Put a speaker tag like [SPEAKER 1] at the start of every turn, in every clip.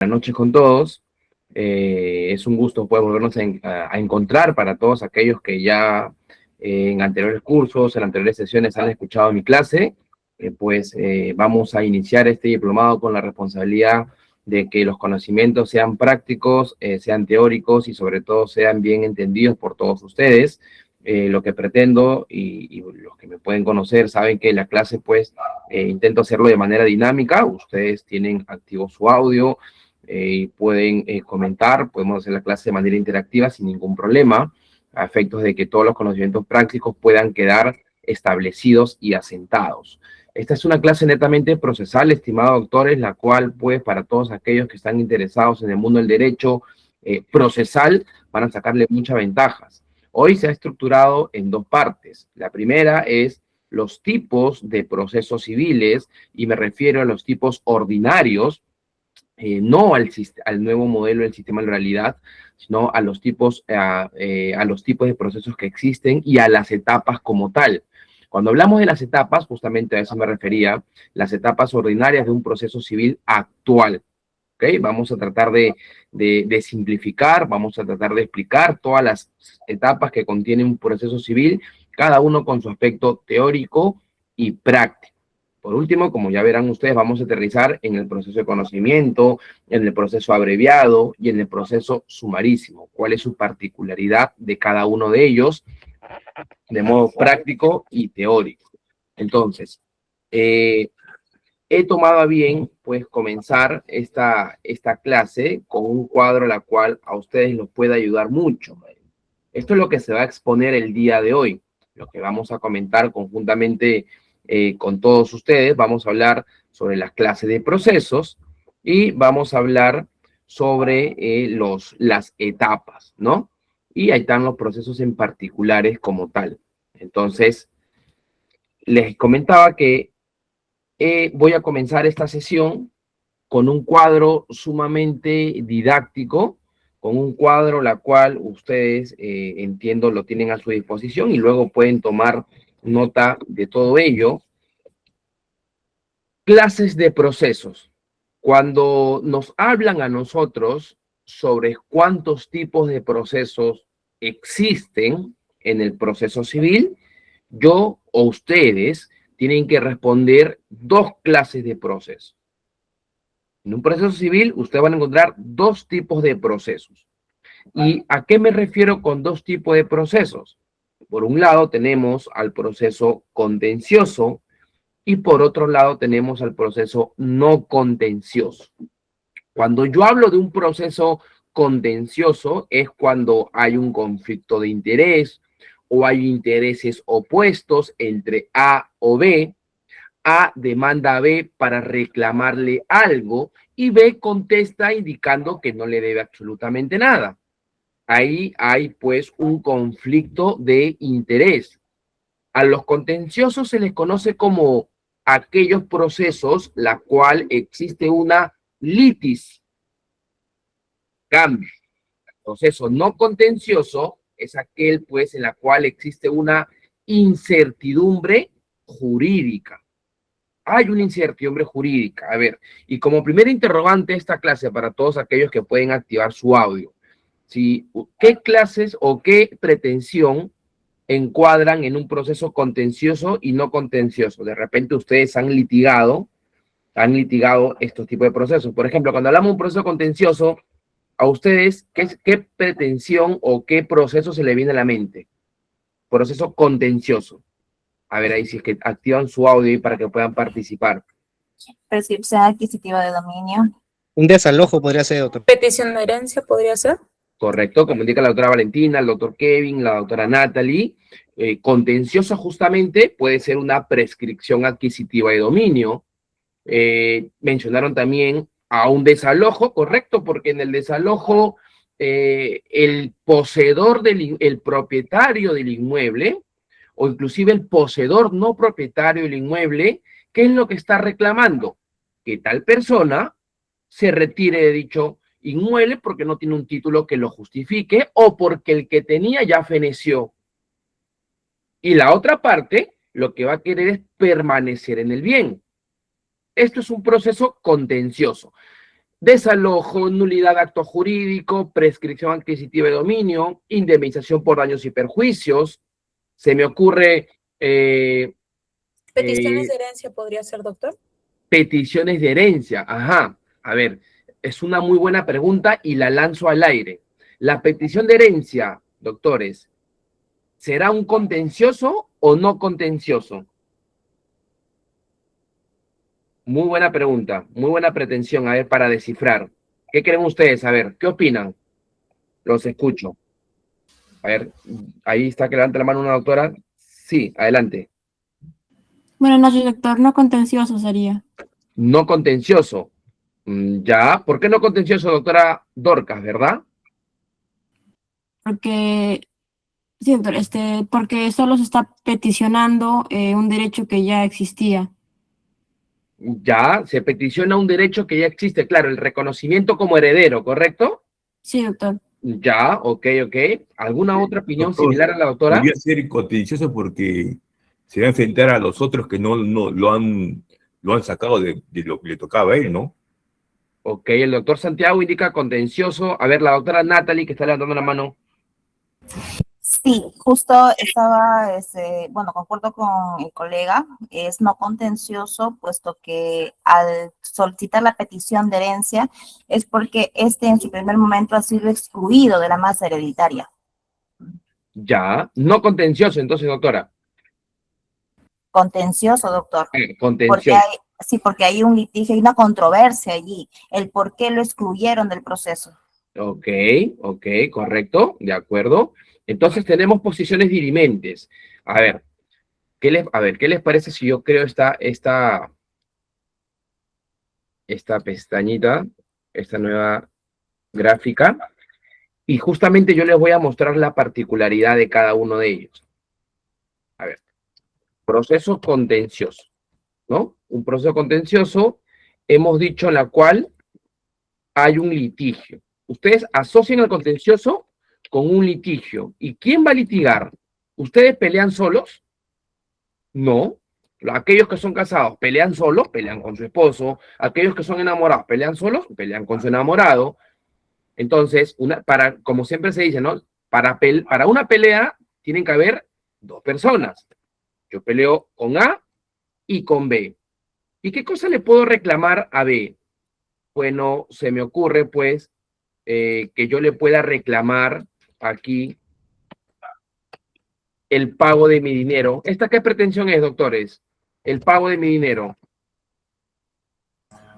[SPEAKER 1] Buenas noches con todos. Es un gusto poder volvernos a encontrar para todos aquellos que ya en anteriores cursos, en anteriores sesiones han escuchado mi clase. Vamos a iniciar este diplomado con la responsabilidad de que los conocimientos sean prácticos, sean teóricos y sobre todo sean bien entendidos por todos ustedes. Lo que pretendo y los que me pueden conocer saben que la clase intento hacerlo de manera dinámica. Ustedes tienen activo su audio, pueden comentar, podemos hacer la clase de manera interactiva sin ningún problema, a efectos de que todos los conocimientos prácticos puedan quedar establecidos y asentados. Esta es una clase netamente procesal, estimados doctores, la cual, para todos aquellos que están interesados en el mundo del derecho procesal, van a sacarle muchas ventajas. Hoy se ha estructurado en dos partes. La primera es los tipos de procesos civiles, y me refiero a los tipos ordinarios, no al nuevo modelo del sistema de realidad, sino a los tipos de procesos que existen y a las etapas como tal. Cuando hablamos de las etapas, justamente a eso me refería, las etapas ordinarias de un proceso civil actual. ¿Okay? Vamos a tratar de simplificar, vamos a tratar de explicar todas las etapas que contiene un proceso civil, cada uno con su aspecto teórico y práctico. Por último, como ya verán ustedes, vamos a aterrizar en el proceso de conocimiento, en el proceso abreviado y en el proceso sumarísimo. ¿Cuál es su particularidad de cada uno de ellos de modo práctico y teórico? Entonces, he tomado a bien, comenzar esta clase con un cuadro la cual a ustedes los puede ayudar mucho. Esto es lo que se va a exponer el día de hoy, lo que vamos a comentar conjuntamente con todos ustedes. Vamos a hablar sobre las clases de procesos y vamos a hablar sobre las etapas, ¿no? Y ahí están los procesos en particulares como tal. Entonces, les comentaba que voy a comenzar esta sesión con un cuadro sumamente didáctico, con un cuadro la cual ustedes, entiendo, lo tienen a su disposición y luego pueden tomar nota de todo ello. Clases de procesos. Cuando nos hablan a nosotros sobre cuántos tipos de procesos existen en el proceso civil, yo o ustedes tienen que responder dos clases de procesos. En un proceso civil, ustedes van a encontrar dos tipos de procesos. ¿Y a qué me refiero con dos tipos de procesos? Por un lado tenemos al proceso contencioso y por otro lado tenemos al proceso no contencioso. Cuando yo hablo de un proceso contencioso es cuando hay un conflicto de interés o hay intereses opuestos entre A o B. A demanda a B para reclamarle algo y B contesta indicando que no le debe absolutamente nada. Ahí hay un conflicto de interés. A los contenciosos se les conoce como aquellos procesos la cual existe una litis. Cambio. El proceso no contencioso es aquel en la cual existe una incertidumbre jurídica. Hay una incertidumbre jurídica. A ver, y como primer interrogante de esta clase para todos aquellos que pueden activar su audio, ¿qué clases o qué pretensión encuadran en un proceso contencioso y no contencioso? De repente ustedes han litigado estos tipos de procesos. Por ejemplo, cuando hablamos de un proceso contencioso, a ustedes, ¿qué pretensión o qué proceso se le viene a la mente? Proceso contencioso. A ver, ahí si es que activan su audio para que puedan participar.
[SPEAKER 2] Prescripción adquisitiva de dominio.
[SPEAKER 3] Un desalojo podría ser otro.
[SPEAKER 4] Petición de herencia podría ser.
[SPEAKER 1] Correcto, como indica la doctora Valentina, el doctor Kevin, la doctora Natalie. Contenciosa justamente puede ser una prescripción adquisitiva de dominio. Mencionaron también a un desalojo, correcto, porque en el desalojo el poseedor, el propietario del inmueble, o inclusive el poseedor no propietario del inmueble, ¿qué es lo que está reclamando? Que tal persona se retire de dicho inmueble porque no tiene un título que lo justifique o porque el que tenía ya feneció. Y la otra parte lo que va a querer es permanecer en el bien. Esto es un proceso contencioso. desalojo, nulidad de acto jurídico, prescripción adquisitiva de dominio, indemnización por daños y perjuicios. Se me ocurre
[SPEAKER 4] ¿Peticiones de herencia podría ser, doctor?
[SPEAKER 1] peticiones de herencia. Ajá, a ver, es una muy buena pregunta y la lanzo al aire. La petición de herencia, doctores, ¿será un contencioso o no contencioso? Muy buena pregunta, muy buena pretensión, a ver, para descifrar. ¿Qué creen ustedes? A ver, ¿qué opinan? Los escucho. A ver, ahí está que levanta la mano una doctora. Sí, adelante.
[SPEAKER 5] Buenas noches, doctor. No contencioso sería.
[SPEAKER 1] No contencioso. Ya, ¿por qué no contencioso, doctora Dorcas, verdad?
[SPEAKER 5] Porque, sí, doctor, porque solo se está peticionando un derecho que ya existía.
[SPEAKER 1] Ya, se peticiona un derecho que ya existe, claro, el reconocimiento como heredero, ¿correcto?
[SPEAKER 5] Sí, doctor.
[SPEAKER 1] Ya, ok. ¿Alguna otra opinión
[SPEAKER 6] Doctor,
[SPEAKER 1] similar a la doctora?
[SPEAKER 6] podría ser contencioso porque se va a enfrentar a los otros que no lo han sacado de lo que le tocaba a él, ¿no?
[SPEAKER 1] Ok, el doctor Santiago indica contencioso. A ver, la doctora Natalie, que está levantando la mano.
[SPEAKER 2] Sí, justo estaba, bueno, concuerdo con el colega, es no contencioso, puesto que al solicitar la petición de herencia es porque en su primer momento ha sido excluido de la masa hereditaria.
[SPEAKER 1] Ya, no contencioso, entonces, doctora.
[SPEAKER 2] Contencioso, doctor. Porque
[SPEAKER 1] Contencioso.
[SPEAKER 2] porque hay un litigio, hay una controversia allí, el por qué lo excluyeron del proceso.
[SPEAKER 1] Ok, correcto, de acuerdo. Entonces tenemos posiciones dirimentes. A ver, ¿qué les parece si yo creo esta pestañita, esta nueva gráfica? Y justamente yo les voy a mostrar la particularidad de cada uno de ellos. A ver, proceso contencioso, ¿no? Un proceso contencioso, hemos dicho, en la cual hay un litigio. Ustedes asocian el contencioso con un litigio. ¿Y quién va a litigar? ¿Ustedes pelean solos? No. Aquellos que son casados pelean solos, pelean con su esposo. Aquellos que son enamorados pelean solos, pelean con su enamorado. Entonces, como siempre se dice, ¿no? Para una pelea tienen que haber dos personas. Yo peleo con A y con B. ¿Y qué cosa le puedo reclamar a B? Bueno, se me ocurre, pues, que yo le pueda reclamar aquí el pago de mi dinero. ¿Esta qué pretensión es, doctores? El pago de mi dinero.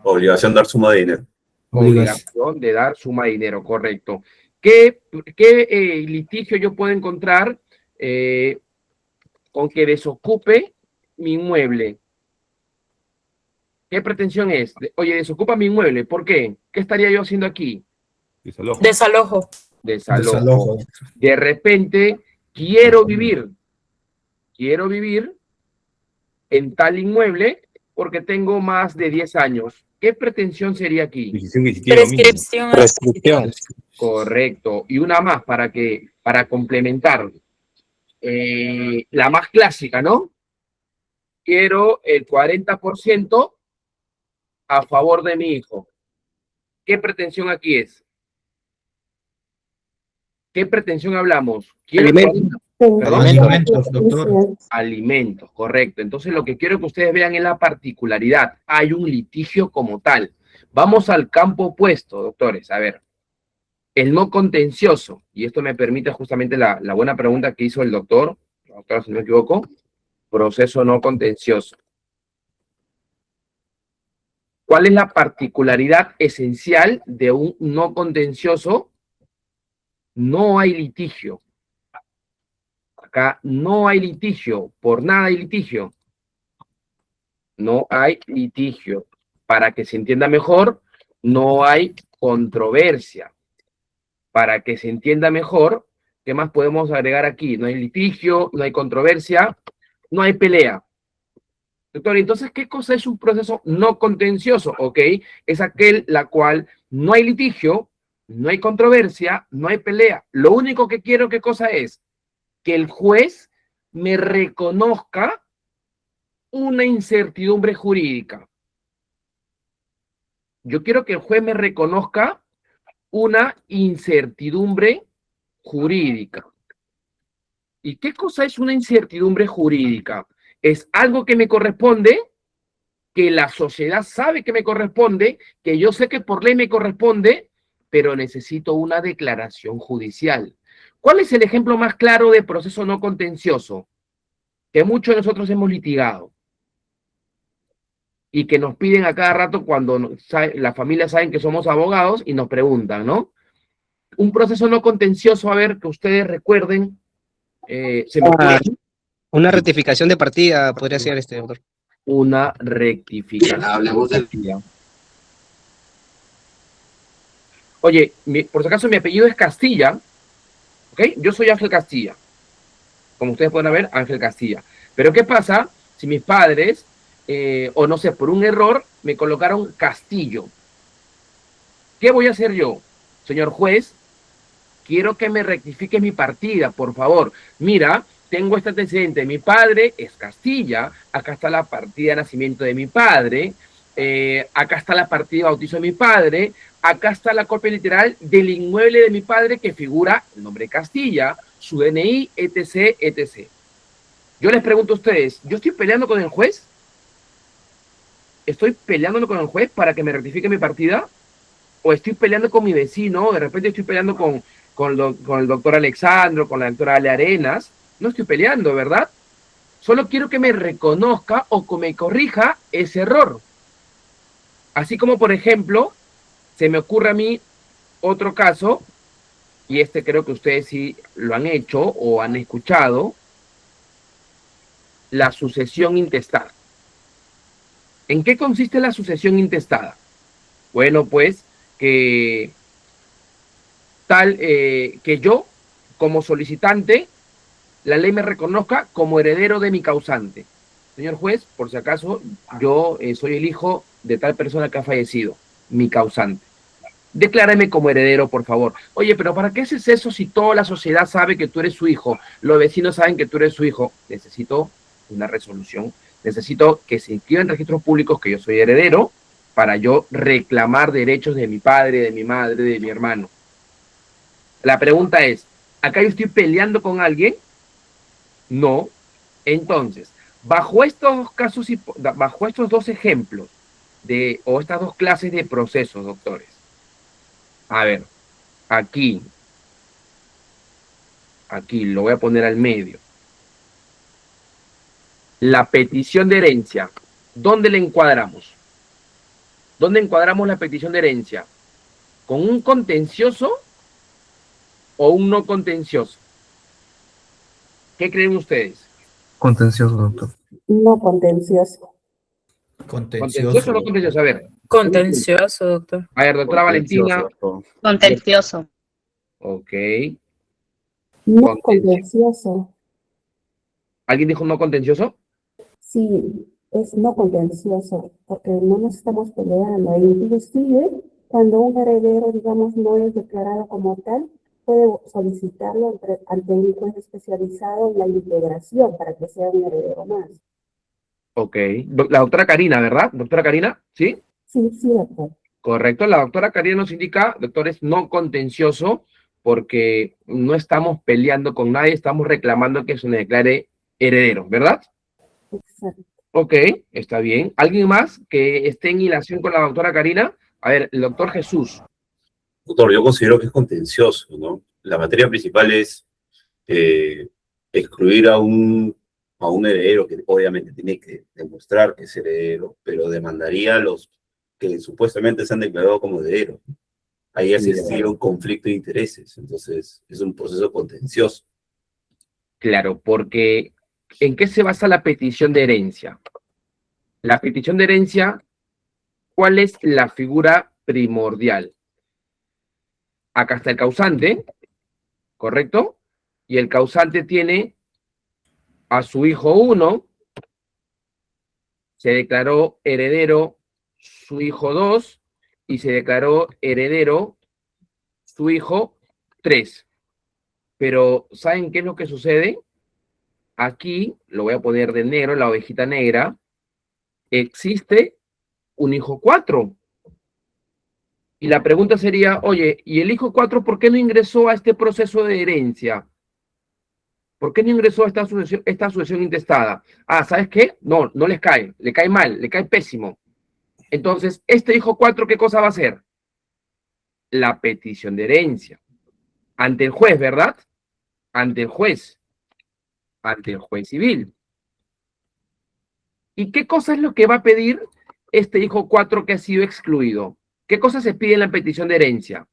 [SPEAKER 6] Obligación de dar suma de dinero.
[SPEAKER 1] Obligación de dar suma de dinero, correcto. ¿Qué litigio yo puedo encontrar con que desocupe mi inmueble? ¿Qué pretensión es? Oye, desocupa mi inmueble. ¿Por qué? ¿Qué estaría yo haciendo aquí?
[SPEAKER 6] Desalojo.
[SPEAKER 4] Desalojo.
[SPEAKER 1] Desalojo. De repente, quiero vivir en tal inmueble porque tengo más de 10 años. ¿Qué pretensión sería aquí?
[SPEAKER 6] Decisión adquisitiva de dominio.
[SPEAKER 3] Prescripción.
[SPEAKER 1] Correcto. Y una más para complementar. La más clásica, ¿no? Quiero el 40% a favor de mi hijo. ¿Qué pretensión aquí es? ¿Qué pretensión hablamos? Quiero
[SPEAKER 3] Alimentos.
[SPEAKER 1] ¿Perdón?
[SPEAKER 3] Alimentos, doctor.
[SPEAKER 1] Alimentos, correcto. Entonces lo que quiero que ustedes vean es la particularidad. Hay un litigio como tal. Vamos al campo opuesto, doctores. A ver, el no contencioso, y esto me permite justamente la buena pregunta que hizo el doctor, si no me equivoco, proceso no contencioso. ¿Cuál es la particularidad esencial de un no contencioso? No hay litigio. Acá no hay litigio, por nada hay litigio. No hay litigio. Para que se entienda mejor, no hay controversia. Para que se entienda mejor, ¿qué más podemos agregar aquí? No hay litigio, no hay controversia, no hay pelea. Doctor, entonces, ¿qué cosa es un proceso no contencioso? Ok, es aquel la cual no hay litigio, no hay controversia, no hay pelea. Lo único que quiero, ¿qué cosa es? Que el juez me reconozca una incertidumbre jurídica. Yo quiero que el juez me reconozca una incertidumbre jurídica. ¿Y qué cosa es una incertidumbre jurídica? Es algo que me corresponde, que la sociedad sabe que me corresponde, que yo sé que por ley me corresponde, pero necesito una declaración judicial. ¿Cuál es el ejemplo más claro de proceso no contencioso? Que muchos de nosotros hemos litigado y que nos piden a cada rato cuando las familias saben que somos abogados y nos preguntan, ¿no? Un proceso no contencioso, a ver, que ustedes recuerden, se me ocurre
[SPEAKER 3] Una rectificación de partida podría ser doctor.
[SPEAKER 1] una rectificación. Oye, por si acaso mi apellido es Castilla, ¿ok? Yo soy Ángel Castilla. Como ustedes pueden ver, Ángel Castilla. Pero ¿qué pasa si mis padres, o no sé, por un error, me colocaron Castillo? ¿Qué voy a hacer yo? Señor juez, quiero que me rectifique mi partida, por favor. Mira, tengo este antecedente. Mi padre es Castilla. Acá está la partida de nacimiento de mi padre. Acá está la partida de bautizo de mi padre. Acá está la copia literal del inmueble de mi padre que figura el nombre Castilla, su DNI, etc., etc. Yo les pregunto a ustedes, ¿yo estoy peleando con el juez? ¿Estoy peleando con el juez para que me rectifique mi partida? ¿O estoy peleando con mi vecino? De repente estoy peleando con el doctor Alexandro, con la doctora Ale Arenas. No estoy peleando, ¿verdad? Solo quiero que me reconozca o que me corrija ese error. Así como, por ejemplo, se me ocurre a mí otro caso, y este creo que ustedes sí lo han hecho o han escuchado, la sucesión intestada. ¿En qué consiste la sucesión intestada? Bueno, pues que que yo, como solicitante, la ley me reconozca como heredero de mi causante. Señor juez, por si acaso, yo soy el hijo de tal persona que ha fallecido, mi causante. Declárame como heredero, por favor. Oye, pero ¿para qué haces eso si toda la sociedad sabe que tú eres su hijo? Los vecinos saben que tú eres su hijo. Necesito una resolución. Necesito que se inscriba en registros públicos que yo soy heredero para yo reclamar derechos de mi padre, de mi madre, de mi hermano. La pregunta es, ¿acá yo estoy peleando con alguien? No. Entonces, bajo estos dos casos, bajo estos dos ejemplos, o estas dos clases de procesos, doctores. A ver, aquí lo voy a poner al medio. La petición de herencia, ¿dónde la encuadramos? ¿Dónde encuadramos la petición de herencia? ¿Con un contencioso o un no contencioso? ¿Qué creen ustedes?
[SPEAKER 7] Contencioso, doctor.
[SPEAKER 2] No contencioso.
[SPEAKER 1] ¿Contencioso o no contencioso? A ver.
[SPEAKER 4] Contencioso, doctor.
[SPEAKER 1] A ver, doctora Valentina.
[SPEAKER 8] Contencioso.
[SPEAKER 1] Ok.
[SPEAKER 2] No contencioso.
[SPEAKER 1] ¿Alguien dijo no contencioso?
[SPEAKER 2] Sí, es no contencioso, porque no nos estamos peleando. Inclusive, cuando un heredero, digamos, no es declarado como tal, puede solicitarlo ante un juez especializado en la integración para que sea un heredero más.
[SPEAKER 1] Ok. La doctora Karina, ¿verdad? Doctora Karina, ¿sí?
[SPEAKER 2] Sí, sí, doctor.
[SPEAKER 1] Correcto. La doctora Karina nos indica, doctores, no contencioso, porque no estamos peleando con nadie, estamos reclamando que se le declare heredero, ¿verdad?
[SPEAKER 2] Exacto.
[SPEAKER 1] Ok, está bien. ¿Alguien más que esté en hilación con la doctora Karina? A ver, el doctor Jesús.
[SPEAKER 9] Doctor, yo considero que es contencioso, ¿no? La materia principal es excluir a un heredero que obviamente tiene que demostrar que es heredero, pero demandaría a los que supuestamente se han declarado como herederos. Ahí ya existiría un conflicto de intereses, entonces es un proceso contencioso.
[SPEAKER 1] Claro, porque ¿en qué se basa la petición de herencia? La petición de herencia, ¿cuál es la figura primordial? Acá está el causante, ¿correcto? Y el causante tiene a su hijo 1, se declaró heredero su hijo 2 y se declaró heredero su hijo 3. Pero ¿saben qué es lo que sucede? Aquí, lo voy a poner de negro, la ovejita negra, existe un hijo 4. Y la pregunta sería, oye, ¿y el hijo 4 por qué no ingresó a este proceso de herencia? ¿Por qué no ingresó a esta sucesión intestada? Ah, ¿sabes qué? No, no les cae, le cae mal, le cae pésimo. Entonces, este hijo 4, ¿qué cosa va a hacer? La petición de herencia. Ante el juez, ¿verdad? Ante el juez civil. ¿Y qué cosa es lo que va a pedir este hijo 4 que ha sido excluido? ¿Qué cosa se pide en la petición de herencia?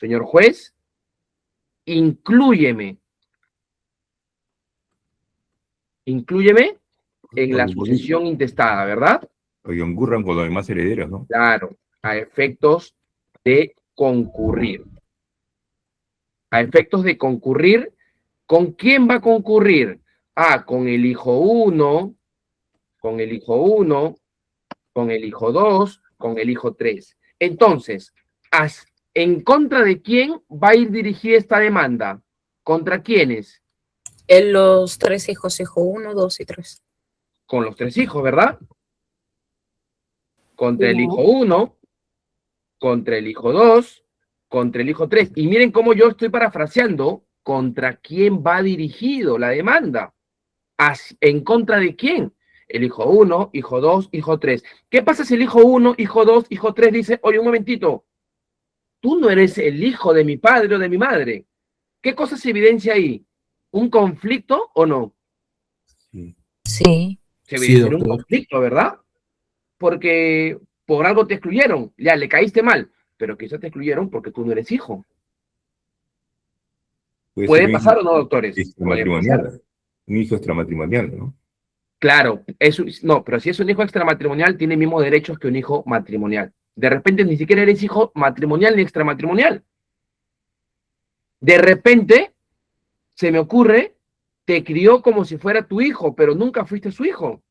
[SPEAKER 1] Señor juez, inclúyeme en la sucesión intestada, ¿verdad?
[SPEAKER 6] O concurran con los demás herederos, ¿no?
[SPEAKER 1] Claro, a efectos de concurrir. A efectos de concurrir, ¿con quién va a concurrir? Ah, con el hijo 1, con el hijo 1, con el hijo 2, con el hijo 3. Entonces, ¿en contra de quién va a ir dirigida esta demanda? ¿Contra quiénes?
[SPEAKER 4] En los 3 hijos, hijo 1, 2 y 3.
[SPEAKER 1] Con los 3 hijos, ¿verdad? Contra el
[SPEAKER 5] Ya.
[SPEAKER 1] hijo 1, contra el hijo 2, contra el hijo 3. Y miren cómo yo estoy parafraseando contra quién va dirigido la demanda. ¿En contra de quién? El hijo 1, hijo 2, hijo 3. ¿Qué pasa si el hijo 1, hijo 2, hijo 3 dice, oye, un momentito, tú no eres el hijo de mi padre o de mi madre? ¿Qué cosa se evidencia ahí? ¿Un conflicto o no?
[SPEAKER 6] Sí.
[SPEAKER 4] Sí.
[SPEAKER 1] Se
[SPEAKER 7] Sí,
[SPEAKER 1] evidencia un
[SPEAKER 7] doctor.
[SPEAKER 1] conflicto, ¿verdad? Porque por algo te excluyeron, ya le caíste mal, pero quizás te excluyeron porque tú no eres hijo. ¿Puede
[SPEAKER 6] ser
[SPEAKER 1] pasar o no, doctores? Puede pasar.
[SPEAKER 6] extramatrimonial. Un hijo extramatrimonial, ¿no?
[SPEAKER 1] Claro, no, pero si es un hijo extramatrimonial, tiene mismos derechos que un hijo matrimonial. De repente ni siquiera eres hijo matrimonial ni extramatrimonial. De repente, se me ocurre, te crió como si fuera tu hijo, pero nunca fuiste su hijo.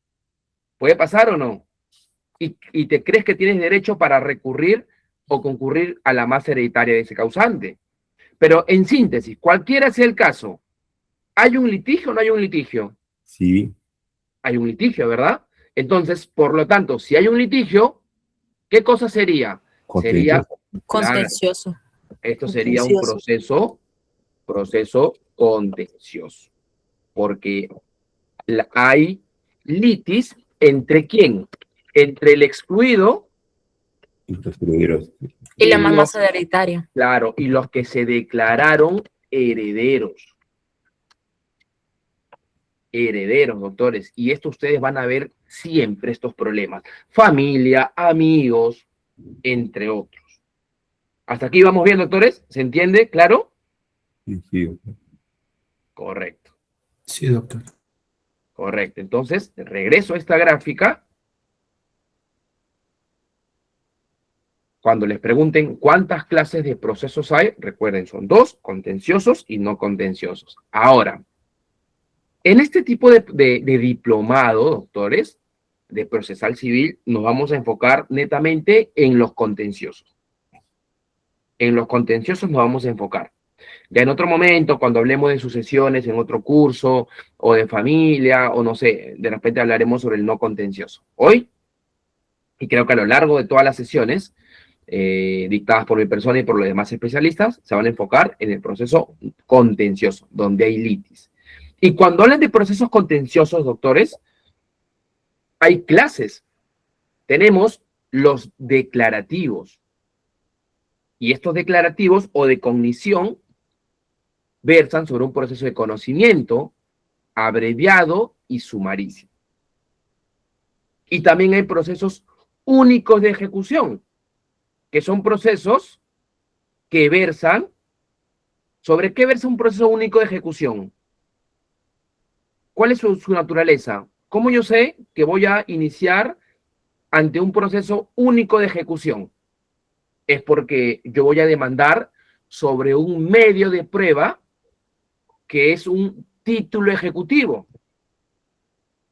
[SPEAKER 1] ¿Puede pasar o no? Y te crees que tienes derecho para recurrir o concurrir a la masa hereditaria de ese causante. Pero en síntesis, cualquiera sea el caso, ¿hay un litigio o no hay un litigio?
[SPEAKER 6] Sí.
[SPEAKER 1] Hay un litigio, ¿verdad? Entonces, por lo tanto, si hay un litigio, ¿qué cosa sería? Sería,
[SPEAKER 4] Contencioso.
[SPEAKER 1] esto sería un proceso contencioso, porque hay litis entre quién, entre el excluido
[SPEAKER 6] Y los herederos.
[SPEAKER 4] Y la
[SPEAKER 1] los-
[SPEAKER 4] masa hereditaria.
[SPEAKER 1] claro, y los que se declararon herederos. Herederos, doctores, y esto ustedes van a ver siempre estos problemas. Familia, amigos, entre otros. ¿Hasta aquí vamos bien, doctores? ¿Se entiende? ¿Claro?
[SPEAKER 6] Sí, sí, doctor.
[SPEAKER 1] Correcto,
[SPEAKER 7] Sí, doctor.
[SPEAKER 1] correcto. Entonces, regreso a esta gráfica. Cuando les pregunten cuántas clases de procesos hay, recuerden, son 2, contenciosos y no contenciosos. Ahora, en este tipo de diplomado, doctores, de procesal civil, nos vamos a enfocar netamente en los contenciosos. En los contenciosos nos vamos a enfocar. Ya en otro momento, cuando hablemos de sucesiones, en otro curso, o de familia, o no sé, de repente hablaremos sobre el no contencioso. Hoy, y creo que a lo largo de todas las sesiones, dictadas por mi persona y por los demás especialistas, se van a enfocar en el proceso contencioso, donde hay litis. Y cuando hablan de procesos contenciosos, doctores, hay clases. Tenemos los declarativos. Y estos declarativos o de cognición versan sobre un proceso de conocimiento abreviado y sumarísimo. Y también hay procesos únicos de ejecución, que son procesos que versan. ¿Sobre qué versa un proceso único de ejecución? ¿Cuál es su naturaleza? ¿Cómo yo sé que voy a iniciar ante un proceso único de ejecución? Es porque yo voy a demandar sobre un medio de prueba que es un título ejecutivo.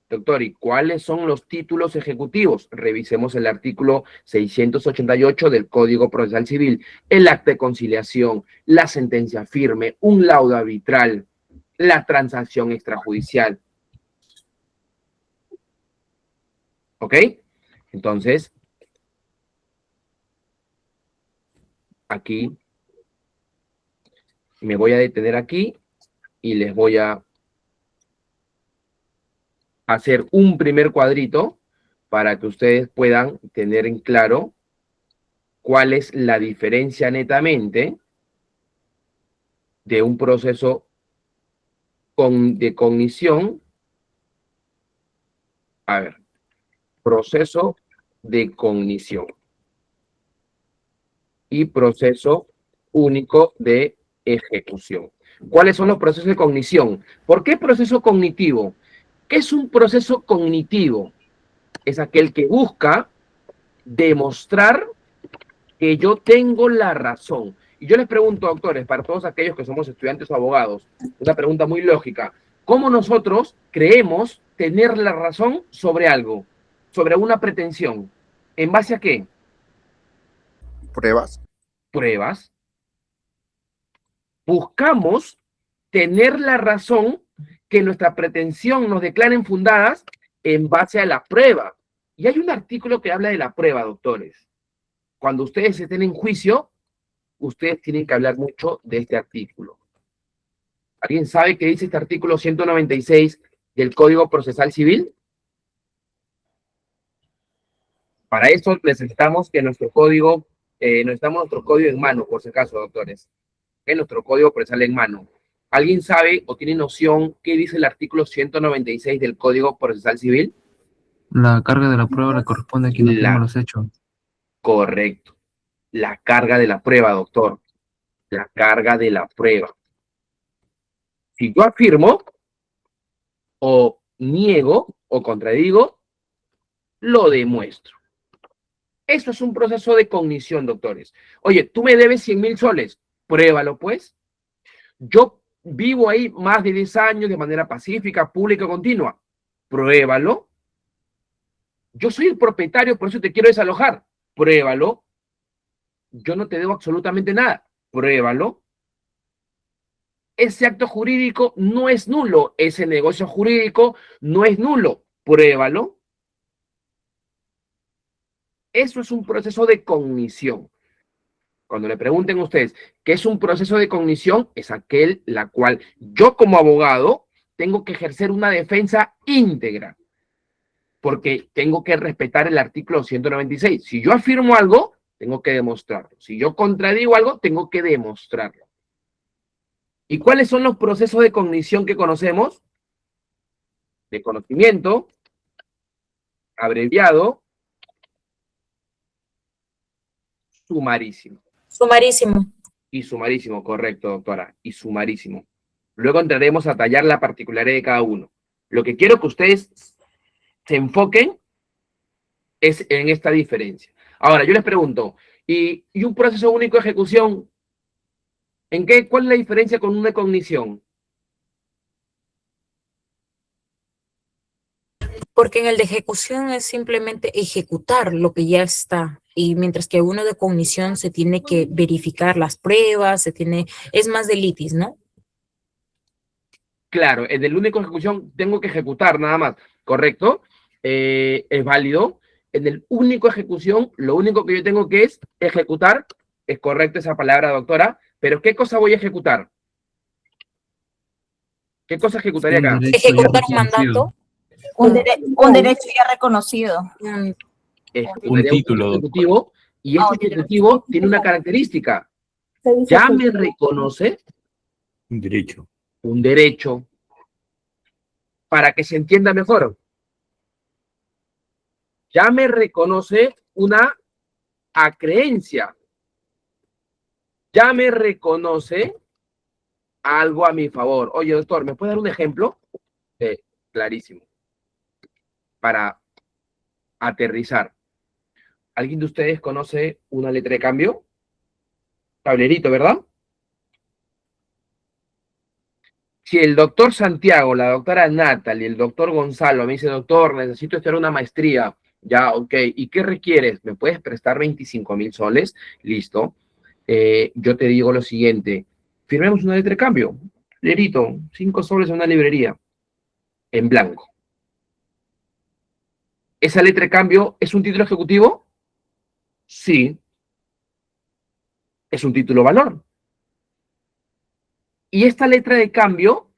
[SPEAKER 1] Doctor, ¿y cuáles son los títulos ejecutivos? Revisemos el artículo 688 del Código Procesal Civil, el acta de conciliación, la sentencia firme, un laudo arbitral, la transacción extrajudicial. ¿Ok? Entonces, aquí, me voy a detener aquí y les voy a hacer un primer cuadrito para que ustedes puedan tener en claro cuál es la diferencia netamente de un proceso de cognición. A ver, proceso de cognición y proceso único de ejecución. ¿Cuáles son los procesos de cognición? ¿Por qué proceso cognitivo? ¿Qué es un proceso cognitivo? Es aquel que busca demostrar que yo tengo la razón. Y yo les pregunto, doctores, para todos aquellos que somos estudiantes o abogados, una pregunta muy lógica. ¿Cómo nosotros creemos tener la razón sobre algo, sobre una pretensión? ¿En base a qué?
[SPEAKER 7] Pruebas.
[SPEAKER 1] Pruebas. Buscamos tener la razón que nuestra pretensión nos declaren fundadas en base a la prueba. Y hay un artículo que habla de la prueba, doctores. Cuando ustedes estén en juicio, ustedes tienen que hablar mucho de este artículo. ¿Alguien sabe qué dice este artículo 196 del Código Procesal Civil? Para eso necesitamos que nuestro código en mano, por si acaso, doctores. Que nuestro código procesal en mano. ¿Alguien sabe o tiene noción qué dice el artículo 196 del Código Procesal Civil?
[SPEAKER 8] La carga de la prueba le corresponde a quien afirma los hechos.
[SPEAKER 1] Correcto. La carga de la prueba, doctor. La carga de la prueba. Si yo afirmo, o niego, o contradigo, lo demuestro. Eso es un proceso de cognición, doctores. Oye, tú me debes 100.000 soles. Pruébalo, pues. Yo vivo ahí más de 10 años de manera pacífica, pública, continua. Pruébalo. Yo soy el propietario, por eso te quiero desalojar. Pruébalo. Yo no te debo absolutamente nada. Pruébalo. Ese acto jurídico no es nulo. Ese negocio jurídico no es nulo. Pruébalo. Eso es un proceso de cognición. Cuando le pregunten a ustedes qué es un proceso de cognición, es aquel la cual yo como abogado tengo que ejercer una defensa íntegra, porque tengo que respetar el artículo 196. Si yo afirmo algo, tengo que demostrarlo. Si yo contradigo algo, tengo que demostrarlo. ¿Y cuáles son los procesos de cognición que conocemos? De conocimiento, abreviado, sumarísimo.
[SPEAKER 4] Sumarísimo.
[SPEAKER 1] Y sumarísimo, correcto, doctora. Y sumarísimo. Luego entraremos a tallar la particularidad de cada uno. Lo que quiero que ustedes se enfoquen es en esta diferencia. Ahora, yo les pregunto, ¿y un proceso único de ejecución? ¿Cuál es la diferencia con una cognición?
[SPEAKER 4] Porque en el de ejecución es simplemente ejecutar lo que ya está. Y mientras que uno de cognición se tiene que verificar las pruebas, es más de litis, ¿no?
[SPEAKER 1] Claro, en el único de ejecución tengo que ejecutar nada más, ¿correcto? Es válido. En el único de ejecución, lo único que yo tengo que es ejecutar, es correcta esa palabra, doctora, pero ¿qué cosa voy a ejecutar? ¿Qué cosa ejecutaría acá?
[SPEAKER 4] Ejecutar un mandato.
[SPEAKER 2] Un derecho ya reconocido.
[SPEAKER 6] Un título.
[SPEAKER 1] Ejecutivo, y este ejecutivo tiene una característica. Ya me reconoce
[SPEAKER 6] Un derecho.
[SPEAKER 1] un derecho. Para que se entienda mejor. Ya me reconoce una acreencia. Ya me reconoce algo a mi favor. Oye, doctor, ¿me puede dar un ejemplo? Clarísimo. Para aterrizar. ¿Alguien de ustedes conoce una letra de cambio? Tablerito, ¿verdad? Si el doctor Santiago, la doctora Natalie, el doctor Gonzalo me dice, doctor, necesito estudiar una maestría. Ya, ok. ¿Y qué requieres? ¿Me puedes prestar 25.000 soles? Listo. Yo te digo lo siguiente. Firmemos una letra de cambio. Lerito, 5 soles en una librería. En blanco. ¿Esa letra de cambio es un título ejecutivo? Sí. es un título valor. Y esta letra de cambio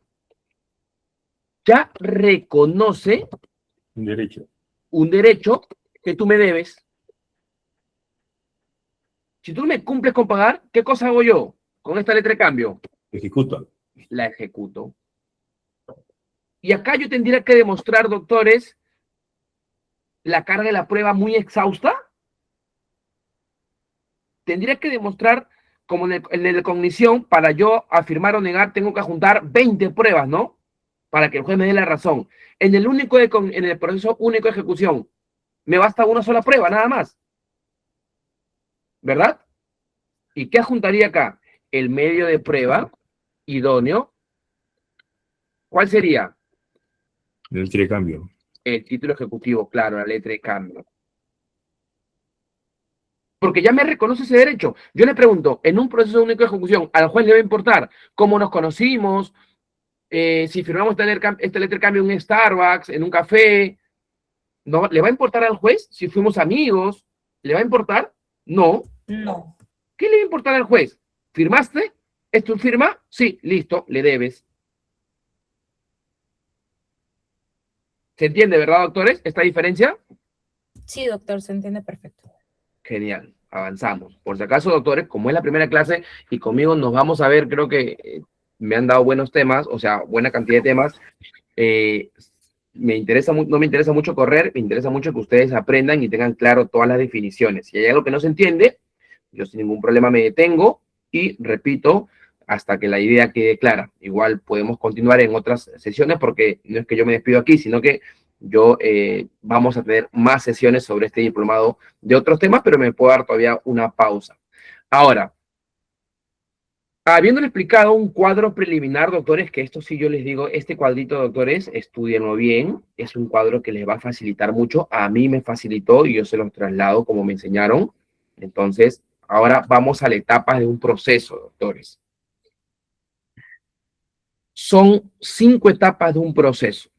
[SPEAKER 1] ya reconoce
[SPEAKER 6] Un derecho.
[SPEAKER 1] un derecho que tú me debes. Si tú no me cumples con pagar, ¿qué cosa hago yo con esta letra de cambio?
[SPEAKER 6] Ejecuta.
[SPEAKER 1] La ejecuto. Y acá yo tendría que demostrar, doctores, la carga de la prueba muy exhausta. Tendría que demostrar, como en el de cognición, para yo afirmar o negar, tengo que juntar 20 pruebas, ¿no? Para que el juez me dé la razón. En el proceso único de ejecución, me basta una sola prueba, nada más. ¿Verdad? ¿Y qué juntaría acá? El medio de prueba idóneo. ¿Cuál sería?
[SPEAKER 6] El letra de cambio.
[SPEAKER 1] El título ejecutivo, claro, la letra de cambio. Porque ya me reconoce ese derecho. Yo le pregunto, en un proceso único de ejecución, ¿al juez le va a importar cómo nos conocimos? Si firmamos esta letra de cambio en un Starbucks, en un café. ¿No? ¿Le va a importar al juez si fuimos amigos? ¿Le va a importar? No.
[SPEAKER 4] No.
[SPEAKER 1] ¿Qué le va a importar al juez? ¿Firmaste? ¿Es tu firma? Sí, listo, le debes. ¿Se entiende, verdad, doctores, esta diferencia?
[SPEAKER 4] Sí, doctor, se entiende perfecto.
[SPEAKER 1] Genial, avanzamos. Por si acaso, doctores, como es la primera clase y conmigo nos vamos a ver, creo que me han dado buenos temas, o sea, buena cantidad de temas. No me interesa mucho correr, me interesa mucho que ustedes aprendan y tengan claro todas las definiciones. Si hay algo que no se entiende, yo sin ningún problema me detengo y repito hasta que la idea quede clara. Igual podemos continuar en otras sesiones porque no es que yo me despido aquí, sino que yo vamos a tener más sesiones sobre este diplomado de otros temas, pero me puedo dar todavía una pausa. Ahora, habiéndole explicado un cuadro preliminar, doctores, que esto sí yo les digo, este cuadrito, doctores, estudienlo bien, es un cuadro que les va a facilitar mucho, a mí me facilitó y yo se los traslado como me enseñaron. Entonces, ahora vamos a la etapa de un proceso, doctores. Son 5 etapas de un proceso.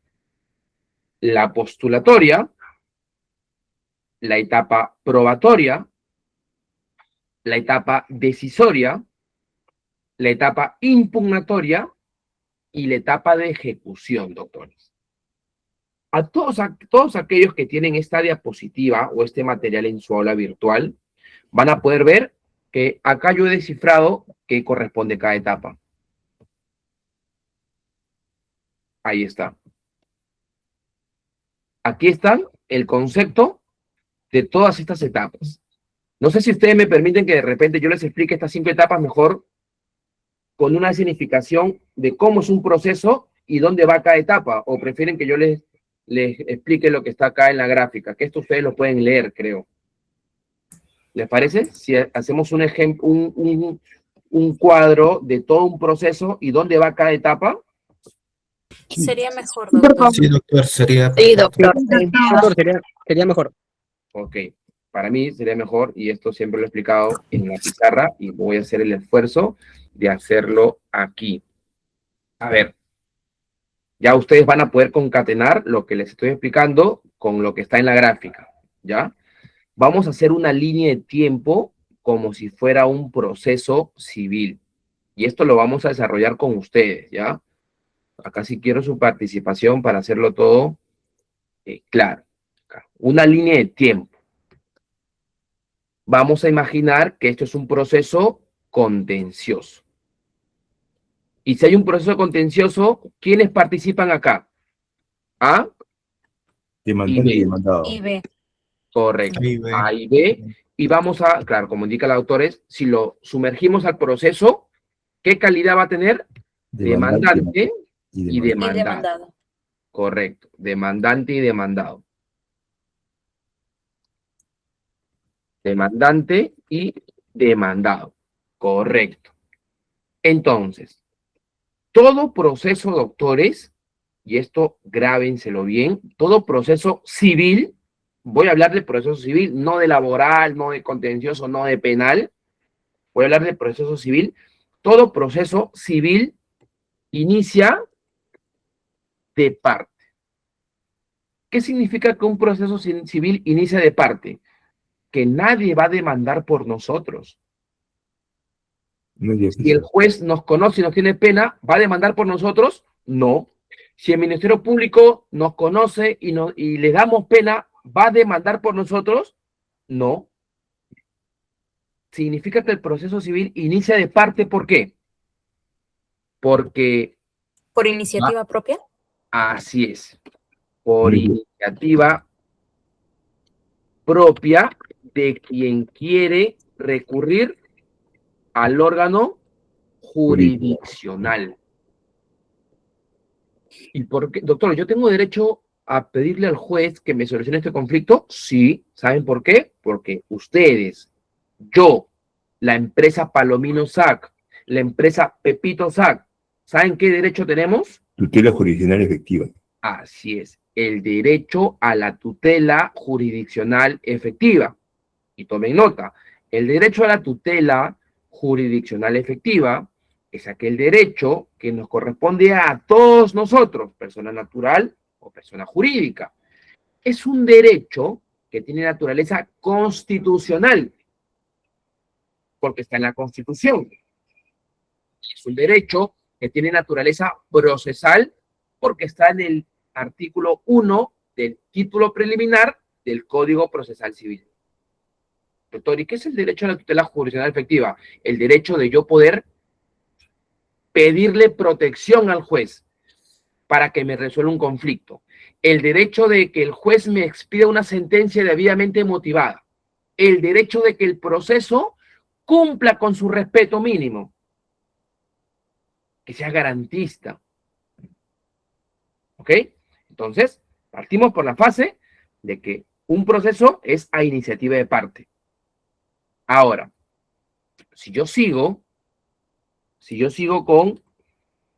[SPEAKER 1] La postulatoria, la etapa probatoria, la etapa decisoria, la etapa impugnatoria y la etapa de ejecución, doctores. A todos aquellos que tienen esta diapositiva o este material en su aula virtual, van a poder ver que acá yo he descifrado qué corresponde a cada etapa. Ahí está. Aquí está el concepto de todas estas etapas. No sé si ustedes me permiten que de repente yo les explique estas 5 etapas mejor con una significación de cómo es un proceso y dónde va cada etapa, o prefieren que yo les explique lo que está acá en la gráfica, que esto ustedes lo pueden leer, creo. ¿Les parece? Si hacemos un ejemplo, un cuadro de todo un proceso y dónde va cada etapa.
[SPEAKER 4] Sería mejor, doctor.
[SPEAKER 7] Sí, doctor, sería.
[SPEAKER 3] Sí, doctor. Doctor, sería mejor.
[SPEAKER 1] Ok, para mí sería mejor, y esto siempre lo he explicado en la pizarra, y voy a hacer el esfuerzo de hacerlo aquí. A ver, ya ustedes van a poder concatenar lo que les estoy explicando con lo que está en la gráfica, ¿ya? Vamos a hacer una línea de tiempo como si fuera un proceso civil. Y esto lo vamos a desarrollar con ustedes, ¿ya? Acá sí quiero su participación para hacerlo todo claro. Acá. Una línea de tiempo. Vamos a imaginar que esto es un proceso contencioso. Y si hay un proceso contencioso, ¿quiénes participan acá? A
[SPEAKER 6] Demandante y
[SPEAKER 1] B.
[SPEAKER 6] demandado.
[SPEAKER 4] Y B.
[SPEAKER 1] Correcto.
[SPEAKER 7] A y B.
[SPEAKER 1] A y B. Y vamos a, claro, como indica el autor, si lo sumergimos al proceso, ¿qué calidad va a tener? Demandante y
[SPEAKER 4] Y
[SPEAKER 1] demandado.
[SPEAKER 4] demandado.
[SPEAKER 1] Correcto. Demandante y demandado. Demandante y demandado. Correcto. Entonces, todo proceso, doctores, y esto grábenselo bien, todo proceso civil, voy a hablar de proceso civil, no de laboral, no de contencioso, no de penal, voy a hablar de proceso civil. Todo proceso civil inicia de parte. ¿Qué significa que un proceso civil inicia de parte? Que nadie va a demandar por nosotros.
[SPEAKER 6] No es
[SPEAKER 1] Si el
[SPEAKER 6] difícil.
[SPEAKER 1] juez nos conoce y nos tiene pena, ¿va a demandar por nosotros? No. Si el Ministerio Público nos conoce y le damos pena, ¿va a demandar por nosotros? No. Significa que el proceso civil inicia de parte, ¿por qué? Porque
[SPEAKER 4] ¿Por iniciativa propia?
[SPEAKER 1] así es, por iniciativa propia de quien quiere recurrir al órgano jurisdiccional. ¿Y por qué? Doctor, ¿yo tengo derecho a pedirle al juez que me solucione este conflicto? Sí. ¿Saben por qué? Porque ustedes, yo, la empresa Palomino SAC, la empresa Pepito SAC, ¿saben qué derecho tenemos?
[SPEAKER 6] Tutela jurisdiccional efectiva.
[SPEAKER 1] Así es, el derecho a la tutela jurisdiccional efectiva. Y tomen nota, el derecho a la tutela jurisdiccional efectiva es aquel derecho que nos corresponde a todos nosotros, persona natural o persona jurídica. Es un derecho que tiene naturaleza constitucional, porque está en la Constitución. Es un derecho que tiene naturaleza procesal, porque está en el artículo 1 del título preliminar del Código Procesal Civil. Doctor, ¿y qué es el derecho a la tutela jurisdiccional efectiva? El derecho de yo poder pedirle protección al juez para que me resuelva un conflicto. El derecho de que el juez me expida una sentencia debidamente motivada. El derecho de que el proceso cumpla con su respeto mínimo. Que sea garantista. ¿Ok? Entonces, partimos por la fase de que un proceso es a iniciativa de parte. Ahora, si yo sigo con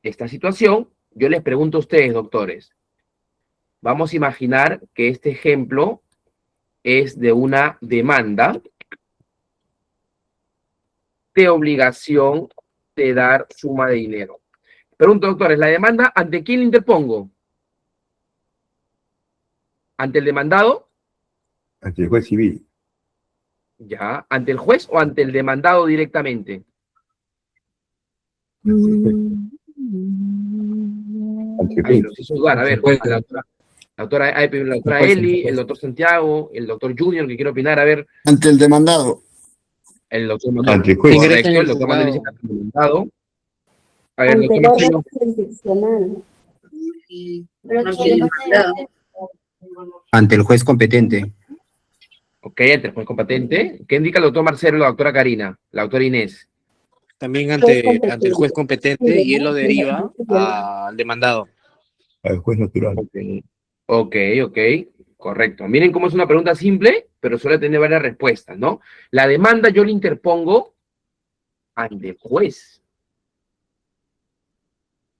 [SPEAKER 1] esta situación, yo les pregunto a ustedes, doctores, vamos a imaginar que este ejemplo es de una demanda de obligación de dar suma de dinero. Pregunto, doctores, ¿la demanda ante quién la interpongo? ¿Ante el demandado?
[SPEAKER 6] Ante el juez civil.
[SPEAKER 1] Ya. ¿Ante el juez o ante el demandado directamente?
[SPEAKER 6] Ante el
[SPEAKER 1] Ahí
[SPEAKER 6] juez.
[SPEAKER 1] los hizo dudar. A ver, la doctora Eli, el doctor Santiago, el doctor Junior, que quiere opinar. A ver,
[SPEAKER 7] Ante el demandado.
[SPEAKER 1] el doctor Manuel.
[SPEAKER 6] Ante el juez.
[SPEAKER 1] Correcto, el doctor Manuel dice que ante el demandado. A ver, doctor Marcelo.
[SPEAKER 3] Ante el juez competente.
[SPEAKER 1] Ok, ante el juez competente. ¿Qué indica el doctor Marcelo y la doctora Karina? La doctora Inés.
[SPEAKER 3] También ante el juez competente y él lo deriva al demandado.
[SPEAKER 6] Al juez natural.
[SPEAKER 1] Ok, correcto. Miren cómo es una pregunta simple, pero suele tener varias respuestas, ¿no? La demanda yo la interpongo ante el juez.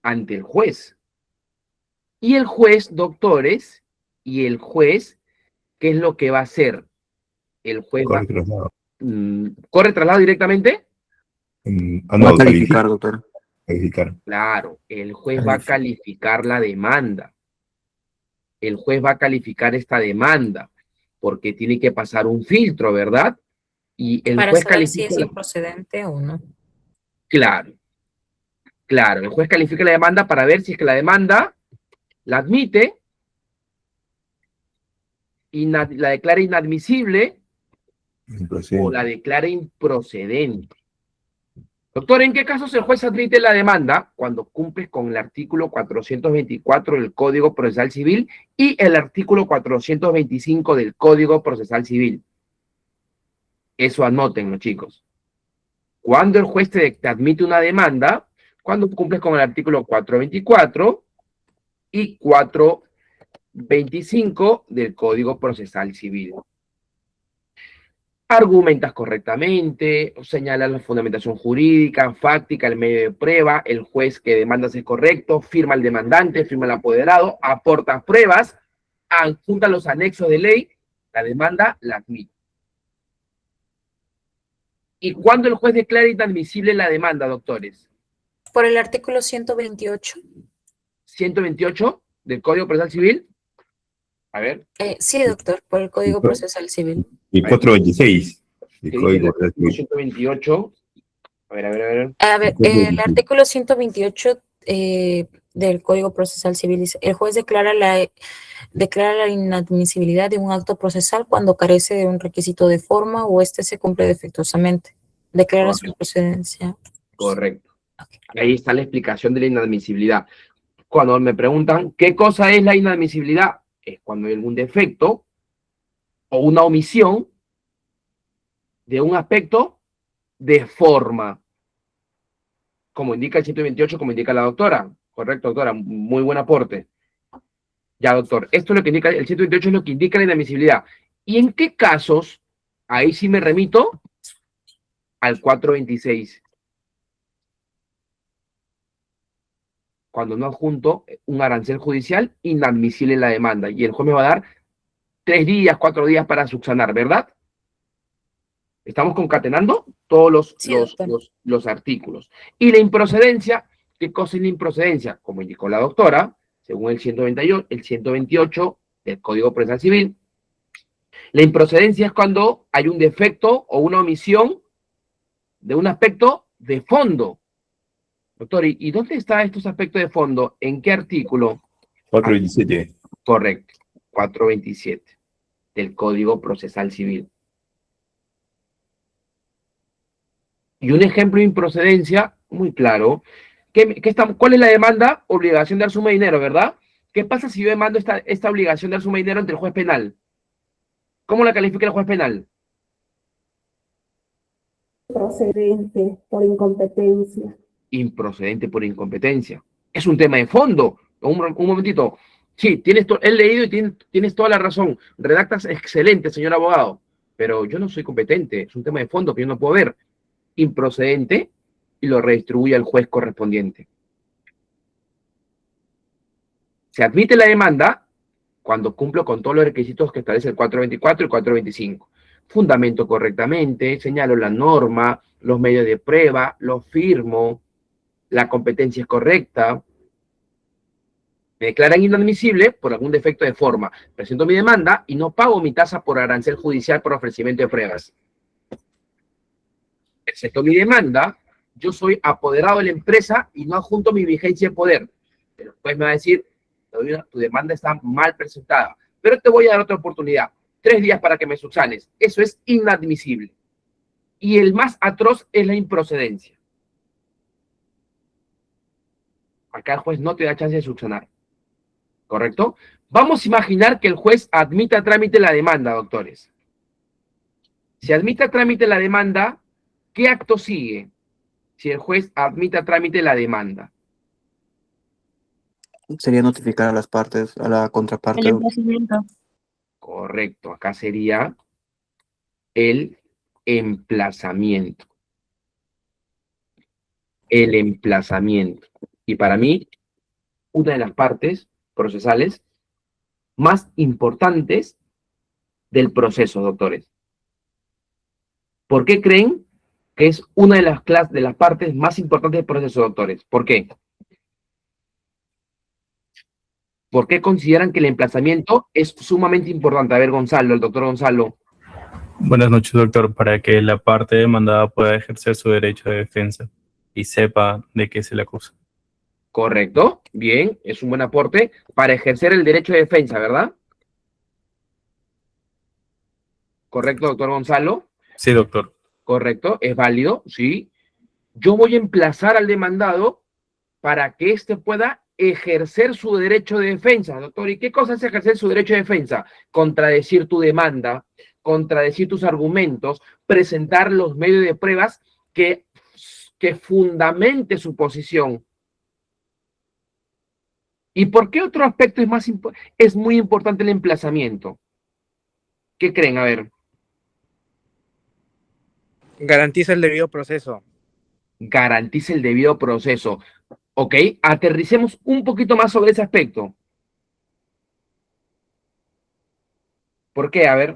[SPEAKER 1] Ante el juez. Y el juez, doctores, y el juez, ¿qué es lo que va a hacer? El juez
[SPEAKER 6] Corre traslado.
[SPEAKER 1] ¿corre traslado directamente?
[SPEAKER 3] Va a calificar, doctor.
[SPEAKER 6] Calificar.
[SPEAKER 1] Claro, el juez va a calificar la demanda. El juez va a calificar esta demanda, porque tiene que pasar un filtro, ¿verdad? Y el
[SPEAKER 4] Para
[SPEAKER 1] juez
[SPEAKER 4] saber si
[SPEAKER 1] califica.
[SPEAKER 4] es improcedente o no.
[SPEAKER 1] Claro, el juez califica la demanda para ver si es que la demanda la admite y la declara inadmisible o la declara improcedente. Doctor, ¿en qué casos el juez admite la demanda? Cuando cumples con el artículo 424 del Código Procesal Civil y el artículo 425 del Código Procesal Civil. Eso anótenlo, chicos. Cuando el juez te admite una demanda, cuando cumples con el artículo 424 y 425 del Código Procesal Civil. Argumentas correctamente, señalas la fundamentación jurídica, fáctica, el medio de prueba, el juez que demandas es correcto, firma el demandante, firma el apoderado, aporta pruebas, adjunta los anexos de ley, la demanda la admite. ¿Y cuándo el juez declara inadmisible la demanda, doctores?
[SPEAKER 4] Por el artículo 128.
[SPEAKER 1] 128 del Código Procesal Civil. A ver.
[SPEAKER 4] Sí, doctor, por el Código Procesal Civil.
[SPEAKER 6] Y 426 del
[SPEAKER 1] ¿Qué
[SPEAKER 6] Código
[SPEAKER 1] dice el
[SPEAKER 6] Procesal Civil.
[SPEAKER 1] 128?
[SPEAKER 4] A ver, el artículo 128 del Código Procesal Civil dice, el juez declara la inadmisibilidad de un acto procesal cuando carece de un requisito de forma o este se cumple defectuosamente. Declara su procedencia.
[SPEAKER 1] Correcto. Ahí está la explicación de la inadmisibilidad. Cuando me preguntan qué cosa es la inadmisibilidad, es cuando hay algún defecto o una omisión de un aspecto de forma, como indica el 128, como indica la doctora. Correcto, doctora, muy buen aporte. Ya, doctor, esto es lo que indica, el 128 es lo que indica la inadmisibilidad. ¿Y en qué casos? Ahí sí me remito al 426. Cuando no adjunto un arancel judicial, inadmisible la demanda. Y el juez me va a dar 3 días, 4 días para subsanar, ¿verdad? Estamos concatenando todos los artículos. Y la improcedencia, ¿qué cosa es la improcedencia? Como indicó la doctora, según el 128 del Código Procesal Civil, la improcedencia es cuando hay un defecto o una omisión de un aspecto de fondo. Doctor, ¿y dónde están estos aspectos de fondo? ¿En qué artículo?
[SPEAKER 6] 427.
[SPEAKER 1] Correcto, 427 del Código Procesal Civil. Y un ejemplo de improcedencia muy claro. ¿Cuál es la demanda? Obligación de dar suma de dinero, ¿verdad? ¿Qué pasa si yo demando esta obligación de dar suma de dinero ante el juez penal? ¿Cómo la califica el juez penal?
[SPEAKER 7] Procedente por incompetencia.
[SPEAKER 1] Improcedente por incompetencia. Es un tema de fondo. Un momentito. Sí, he leído y tienes toda la razón. Redactas excelente, señor abogado. Pero yo no soy competente. Es un tema de fondo que yo no puedo ver. Improcedente y lo redistribuye al juez correspondiente. Se admite la demanda cuando cumplo con todos los requisitos que establece el 424 y 425. Fundamento correctamente, señalo la norma, los medios de prueba, lo firmo, la competencia es correcta. Me declaran inadmisible por algún defecto de forma. Presento mi demanda y no pago mi tasa por arancel judicial por ofrecimiento de pruebas. Excepto mi demanda, yo soy apoderado de la empresa y no adjunto mi vigencia de poder. Pero después me va a decir, tu demanda está mal presentada, pero te voy a dar otra oportunidad. 3 días para que me subsanes. Eso es inadmisible. Y el más atroz es la improcedencia. Acá el juez no te da chance de subsanar. ¿Correcto? Vamos a imaginar que el juez admita a trámite la demanda, doctores. Si admite a trámite la demanda, ¿qué acto sigue? Si el juez admite a trámite la demanda.
[SPEAKER 10] Sería notificar a las partes, a la contraparte.
[SPEAKER 5] El emplazamiento.
[SPEAKER 1] Correcto, acá sería el emplazamiento. El emplazamiento. Y para mí, una de las partes procesales más importantes del proceso, doctores. ¿Por qué creen que es una de las partes más importantes del proceso, doctores? ¿Por qué? ¿Por qué consideran que el emplazamiento es sumamente importante? A ver, Gonzalo, el doctor Gonzalo.
[SPEAKER 11] Buenas noches, doctor. Para que la parte demandada pueda ejercer su derecho de defensa y sepa de qué se le acusa.
[SPEAKER 1] Correcto, bien, es un buen aporte para ejercer el derecho de defensa, ¿verdad? Correcto, doctor Gonzalo.
[SPEAKER 11] Sí, doctor.
[SPEAKER 1] Correcto, es válido, sí. Yo voy a emplazar al demandado para que éste pueda ejercer su derecho de defensa, doctor. ¿Y qué cosa es ejercer su derecho de defensa? Contradecir tu demanda, contradecir tus argumentos, presentar los medios de pruebas que fundamente su posición. ¿Y por qué otro aspecto es muy importante el emplazamiento? ¿Qué creen? A ver.
[SPEAKER 3] Garantiza el debido proceso.
[SPEAKER 1] Garantiza el debido proceso. Ok, aterricemos un poquito más sobre ese aspecto. ¿Por qué? A ver.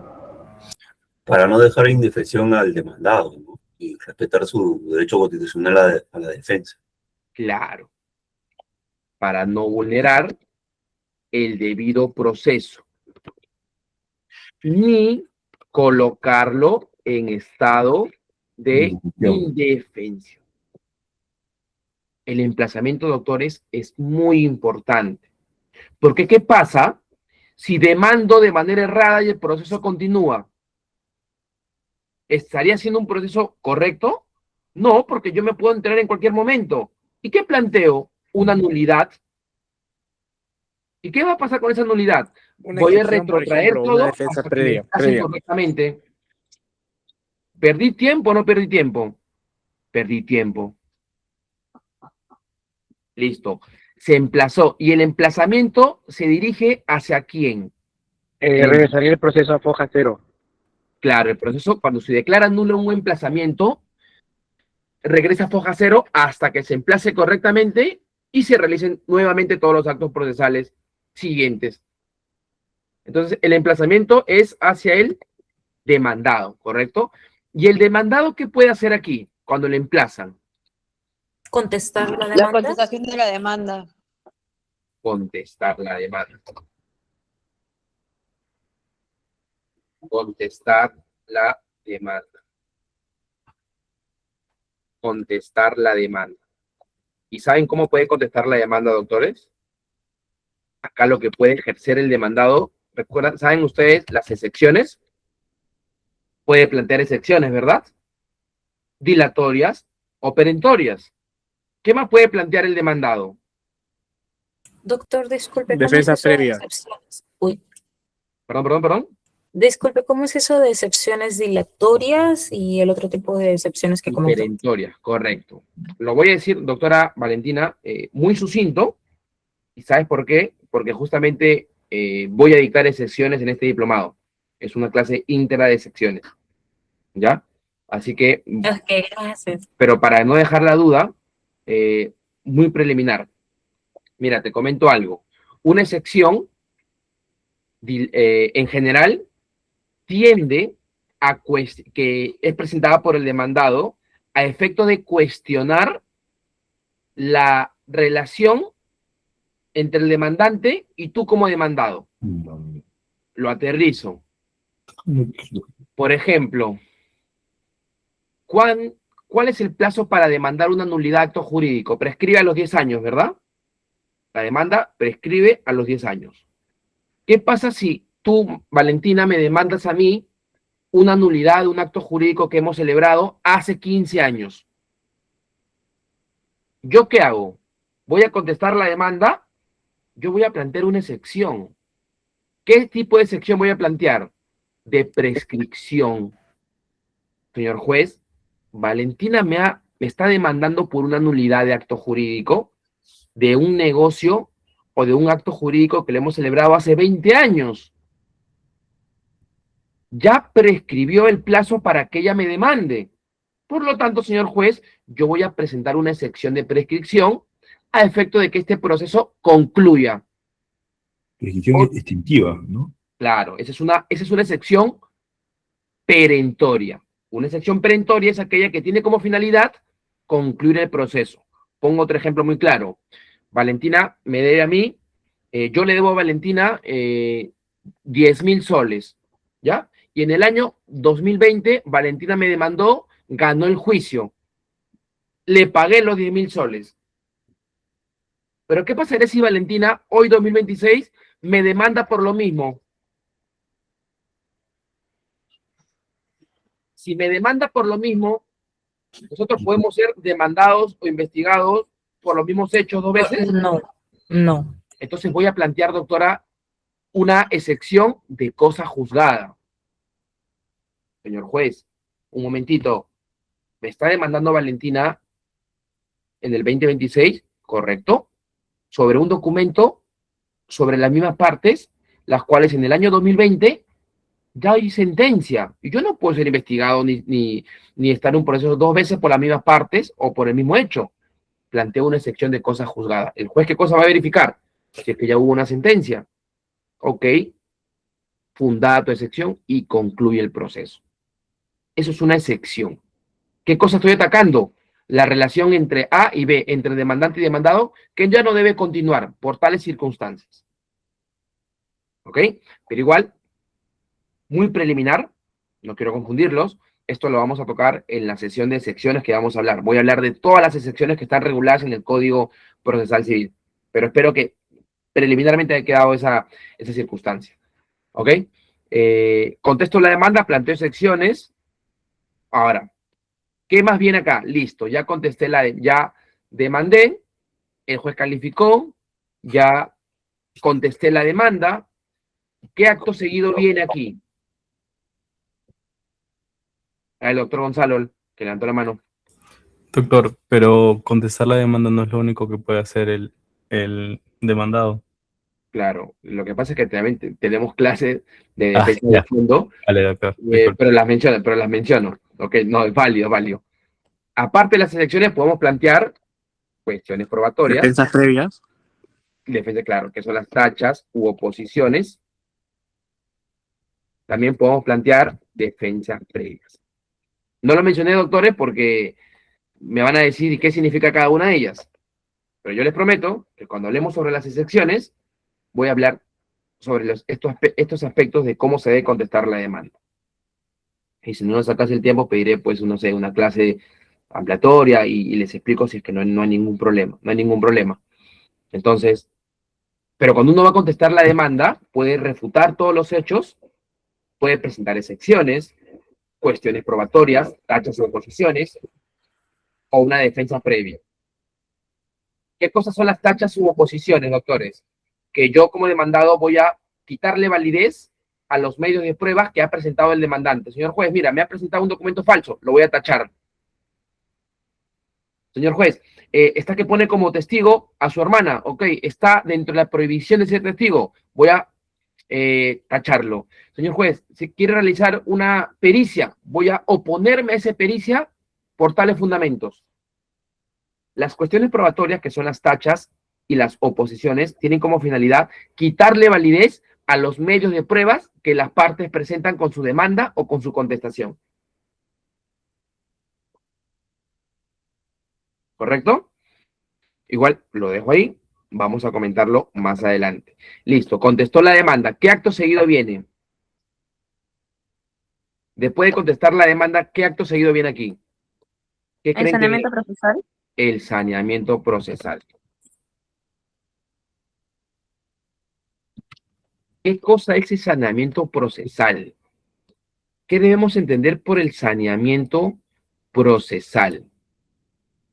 [SPEAKER 9] Para no dejar indefensión al demandado, ¿no? Y respetar su derecho constitucional a la defensa.
[SPEAKER 1] Claro. Para no vulnerar el debido proceso. Ni colocarlo en estado de indefensión. el emplazamiento, doctores, es muy importante. Porque, ¿qué pasa si demando de manera errada y el proceso continúa? ¿Estaría haciendo un proceso correcto? No, porque yo me puedo enterar en cualquier momento. ¿Y qué planteo? Una nulidad. ¿Y qué va a pasar con esa nulidad?
[SPEAKER 3] Una
[SPEAKER 1] Voy a
[SPEAKER 3] excepción, por
[SPEAKER 1] retrotraer
[SPEAKER 3] ejemplo, una
[SPEAKER 1] todo
[SPEAKER 3] defensa
[SPEAKER 1] hasta que me hacen
[SPEAKER 3] previa.
[SPEAKER 1] correctamente. ¿Perdí tiempo o no perdí tiempo? Perdí tiempo. Listo. Se emplazó. ¿Y el emplazamiento se dirige hacia quién?
[SPEAKER 3] Regresaría el proceso a foja cero.
[SPEAKER 1] Claro, el proceso, cuando se declara nulo un emplazamiento, regresa a foja cero hasta que se emplace correctamente y se realicen nuevamente todos los actos procesales siguientes. Entonces, el emplazamiento es hacia el demandado, ¿correcto? ¿Y el demandado qué puede hacer aquí cuando le emplazan?
[SPEAKER 4] Contestar la
[SPEAKER 12] La
[SPEAKER 4] demanda.
[SPEAKER 12] contestación de la demanda.
[SPEAKER 1] Contestar la demanda. Contestar la demanda. Contestar la demanda. ¿Y saben cómo puede contestar la demanda, doctores? Acá lo que puede ejercer el demandado, recuerdan, ¿saben ustedes las excepciones? Puede plantear excepciones, ¿verdad? Dilatorias o perentorias. ¿Qué más puede plantear el demandado?
[SPEAKER 4] Doctor, disculpe, ¿cómo
[SPEAKER 3] Defensa
[SPEAKER 4] es eso de
[SPEAKER 3] previa.
[SPEAKER 4] excepciones? Uy,
[SPEAKER 1] Perdón.
[SPEAKER 4] disculpe, ¿cómo es eso de excepciones dilatorias y el otro tipo de excepciones que comentó?
[SPEAKER 1] Perentorias, correcto. Lo voy a decir, doctora Valentina, muy sucinto. ¿Y sabes por qué? Porque justamente voy a dictar excepciones en este diplomado. Es una clase íntegra de excepciones. ¿Ya? Así que,
[SPEAKER 4] Ok, gracias.
[SPEAKER 1] pero para no dejar la duda, muy preliminar. Mira, te comento algo. Una excepción, en general, tiende a que es presentada por el demandado a efecto de cuestionar la relación entre el demandante y tú como demandado. Lo aterrizo. Por ejemplo, ¿cuál es el plazo para demandar una nulidad de acto jurídico? Prescribe a los 10 años, ¿verdad? La demanda prescribe a los 10 años. ¿Qué pasa si tú, Valentina, me demandas a mí una nulidad de un acto jurídico que hemos celebrado hace 15 años? ¿Yo qué hago? ¿Voy a contestar la demanda? Yo voy a plantear una excepción. ¿Qué tipo de excepción voy a plantear? De prescripción. Señor juez, Valentina me está demandando por una nulidad de acto jurídico, de un negocio o de un acto jurídico que le hemos celebrado hace 20 años. Ya prescribió el plazo para que ella me demande. Por lo tanto, señor juez, yo voy a presentar una excepción de prescripción a efecto de que este proceso concluya.
[SPEAKER 6] Prescripción extintiva, ¿no?
[SPEAKER 1] Claro, esa es una excepción perentoria. Una excepción perentoria es aquella que tiene como finalidad concluir el proceso. Pongo otro ejemplo muy claro. Valentina me debe a mí, yo le debo a Valentina 10.000 soles, ¿ya? Y en el año 2020, Valentina me demandó, ganó el juicio. Le pagué los 10.000 soles. Pero ¿qué pasaría si Valentina, hoy 2026, me demanda por lo mismo? Si me demanda por lo mismo, nosotros podemos ser demandados o investigados por los mismos hechos 2 veces.
[SPEAKER 4] No.
[SPEAKER 1] Entonces voy a plantear, doctora, una excepción de cosa juzgada. Señor juez, un momentito. ¿Me está demandando Valentina en el 2026? ¿Correcto? Sobre un documento, sobre las mismas partes, las cuales en el año 2020 ya hay sentencia. Y yo no puedo ser investigado ni estar en un proceso 2 veces por las mismas partes o por el mismo hecho. Planteo una excepción de cosa juzgada. ¿El juez qué cosa va a verificar? Si es que ya hubo una sentencia. Ok. Fundada tu excepción y concluye el proceso. Eso es una excepción. ¿Qué cosa estoy atacando? La relación entre A y B, entre demandante y demandado, que ya no debe continuar por tales circunstancias. ¿Ok? Pero igual, muy preliminar, no quiero confundirlos, Esto lo vamos a tocar en la sesión de secciones que vamos a hablar. Voy a hablar de todas las excepciones que están reguladas en el Código Procesal Civil. Pero espero que preliminarmente haya quedado esa circunstancia. ¿Ok? Contesto la demanda, planteo excepciones. Ahora, ¿qué más viene acá? Listo, ya contesté ya demandé, el juez calificó, ya contesté la demanda. ¿Qué acto seguido viene aquí? El doctor Gonzalo, que levantó la mano.
[SPEAKER 11] Doctor, pero contestar la demanda no es lo único que puede hacer el demandado.
[SPEAKER 1] Claro, lo que pasa es que también tenemos clases de
[SPEAKER 11] Ah,
[SPEAKER 1] defensa
[SPEAKER 11] ya.
[SPEAKER 1] de fondo,
[SPEAKER 11] Vale, doctor. Disculpe.
[SPEAKER 1] pero las menciono. Ok, no, es válido, es válido. Aparte de las excepciones, podemos plantear cuestiones probatorias.
[SPEAKER 3] Defensas previas.
[SPEAKER 1] Defensa, claro, que son las tachas u oposiciones. También podemos plantear defensas previas. No lo mencioné, doctores, porque me van a decir qué significa cada una de ellas. Pero yo les prometo que cuando hablemos sobre las excepciones, voy a hablar sobre estos aspectos de cómo se debe contestar la demanda. Y si no nos sacase el tiempo, pediré, pues, no sé, una clase ampliatoria y les explico si es que no hay ningún problema. No hay ningún problema. Entonces, pero cuando uno va a contestar la demanda, puede refutar todos los hechos, puede presentar excepciones, cuestiones probatorias, tachas o oposiciones, o una defensa previa. ¿Qué cosas son las tachas u oposiciones, doctores? Que yo como demandado voy a quitarle validez a los medios de pruebas que ha presentado el demandante. Señor juez, mira, me ha presentado un documento falso, lo voy a tachar. Señor juez, está que pone como testigo a su hermana, ok, está dentro de la prohibición de ser testigo, voy a tacharlo. Señor juez, si quiere realizar una pericia, voy a oponerme a esa pericia por tales fundamentos. Las cuestiones probatorias, que son las tachas y las oposiciones, tienen como finalidad quitarle validez a los medios de pruebas que las partes presentan con su demanda o con su contestación. ¿Correcto? Igual lo dejo ahí, vamos a comentarlo más adelante. Listo, contestó la demanda. ¿Qué acto seguido viene? Después de contestar la demanda, ¿qué acto seguido viene aquí? ¿Qué creen
[SPEAKER 2] ¿El saneamiento procesal?
[SPEAKER 1] El saneamiento procesal. ¿Qué cosa es el saneamiento procesal? ¿Qué debemos entender por el saneamiento procesal?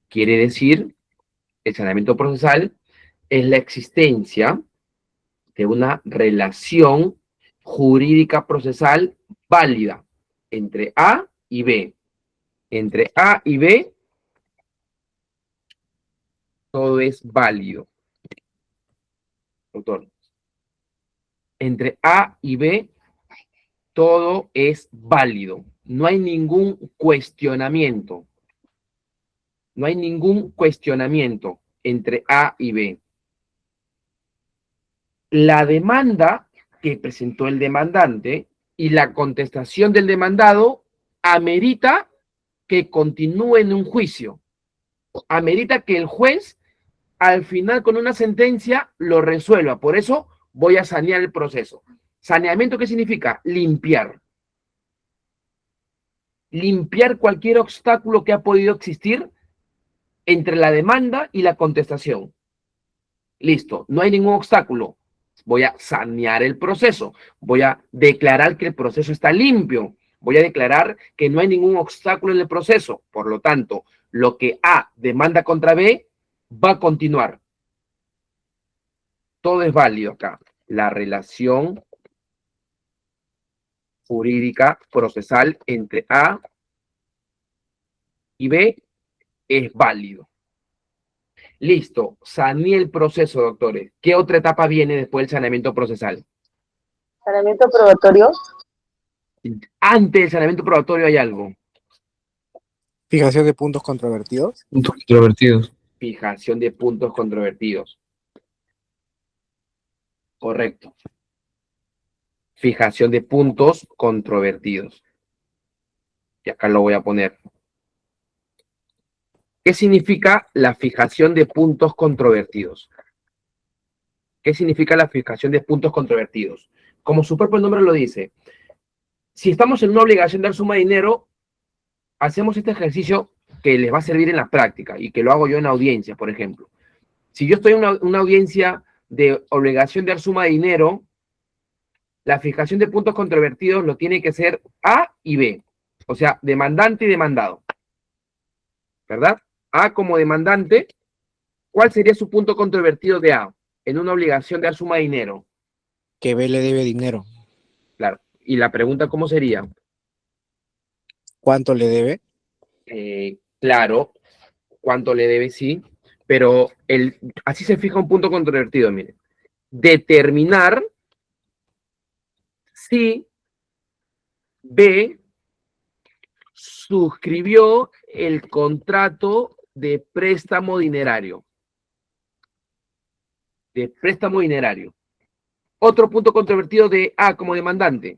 [SPEAKER 1] Quiere decir, el saneamiento procesal es la existencia de una relación jurídica procesal válida entre A y B. Entre A y B, todo es válido. Doctor. Entre A y B, todo es válido. No hay ningún cuestionamiento. No hay ningún cuestionamiento entre A y B. La demanda que presentó el demandante y la contestación del demandado amerita que continúe en un juicio. Amerita que el juez, al final, con una sentencia, lo resuelva. Por eso voy a sanear el proceso. ¿Saneamiento qué significa? Limpiar. Limpiar cualquier obstáculo que ha podido existir entre la demanda y la contestación. Listo, no hay ningún obstáculo. Voy a sanear el proceso. Voy a declarar que el proceso está limpio. Voy a declarar que no hay ningún obstáculo en el proceso. Por lo tanto, lo que A demanda contra B va a continuar. Todo es válido acá. La relación jurídica procesal entre A y B es válido. Listo, saneé el proceso, doctores. ¿Qué otra etapa viene después del saneamiento procesal?
[SPEAKER 12] ¿Saneamiento probatorio?
[SPEAKER 1] Antes del saneamiento probatorio hay algo.
[SPEAKER 3] Fijación de puntos controvertidos.
[SPEAKER 8] Puntos controvertidos.
[SPEAKER 1] Fijación de puntos controvertidos. Correcto. Fijación de puntos controvertidos. Y acá lo voy a poner. ¿Qué significa la fijación de puntos controvertidos? ¿Qué significa la fijación de puntos controvertidos? Como su propio nombre lo dice, si estamos en una obligación de dar suma de dinero, hacemos este ejercicio que les va a servir en la práctica y que lo hago yo en audiencia, por ejemplo. Si yo estoy en una audiencia de obligación de dar suma de dinero, la fijación de puntos controvertidos lo tiene que ser A y B. O sea, demandante y demandado. ¿Verdad? A como demandante, ¿cuál sería su punto controvertido de A en una obligación de dar suma de dinero?
[SPEAKER 3] Que B le debe dinero.
[SPEAKER 1] Claro. Y la pregunta, ¿cómo sería?
[SPEAKER 3] ¿Cuánto le debe?
[SPEAKER 1] Claro, ¿cuánto le debe? Sí. Pero así se fija un punto controvertido, miren. Determinar si B suscribió el contrato de préstamo dinerario. De préstamo dinerario. Otro punto controvertido de A como demandante.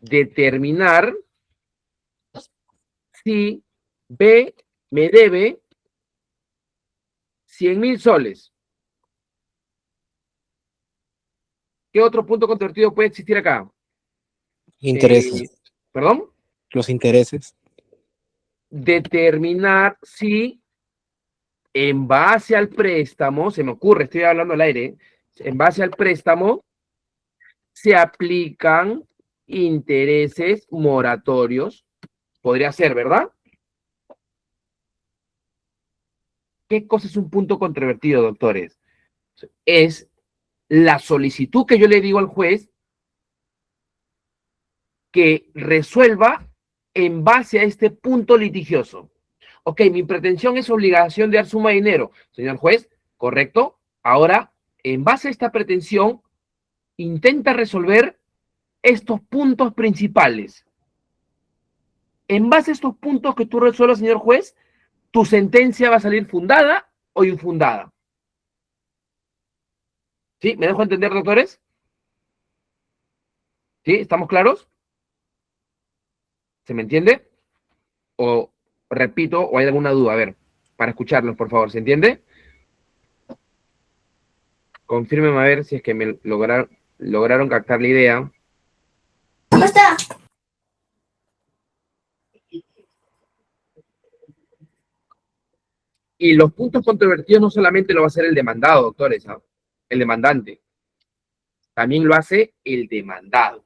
[SPEAKER 1] Determinar si B me debe 100.000 soles. ¿Qué otro punto controvertido puede existir acá?
[SPEAKER 3] Intereses.
[SPEAKER 1] ¿Perdón?
[SPEAKER 3] Los intereses.
[SPEAKER 1] Determinar si en base al préstamo, se me ocurre, estoy hablando al aire, en base al préstamo se aplican intereses moratorios. Podría ser, ¿verdad? ¿Qué cosa es un punto controvertido, doctores? Es la solicitud que yo le digo al juez que resuelva en base a este punto litigioso. Ok, mi pretensión es obligación de dar suma de dinero. Señor juez, correcto. Ahora, en base a esta pretensión, intenta resolver estos puntos principales. En base a estos puntos que tú resuelvas, señor juez, tu sentencia va a salir fundada o infundada. ¿Sí? ¿Me dejo entender, doctores? ¿Sí? ¿Estamos claros? ¿Se me entiende? O repito, o hay alguna duda, a ver, para escucharlos, por favor, ¿se entiende? Confírmeme a ver si es que me lograron captar la idea.
[SPEAKER 7] ¿Cómo está?
[SPEAKER 1] Y los puntos controvertidos no solamente lo va a hacer el demandado, doctores, ¿ah? El demandante. También lo hace el demandado.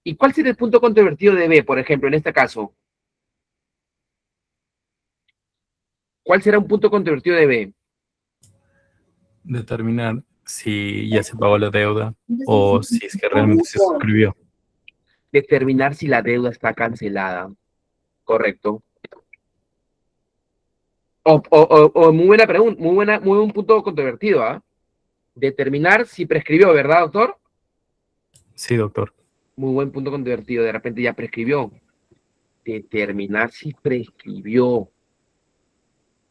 [SPEAKER 1] ¿Y cuál sería el punto controvertido de B, por ejemplo, en este caso? ¿Cuál será un punto controvertido de B?
[SPEAKER 11] Determinar si ya se pagó la deuda o si es que realmente se suscribió.
[SPEAKER 1] Determinar si la deuda está cancelada. Correcto. Muy buena pregunta, muy buen punto controvertido, ¿ah? Determinar si prescribió, ¿verdad, doctor?
[SPEAKER 11] Sí, doctor.
[SPEAKER 1] Muy buen punto controvertido, de repente ya prescribió. Determinar si prescribió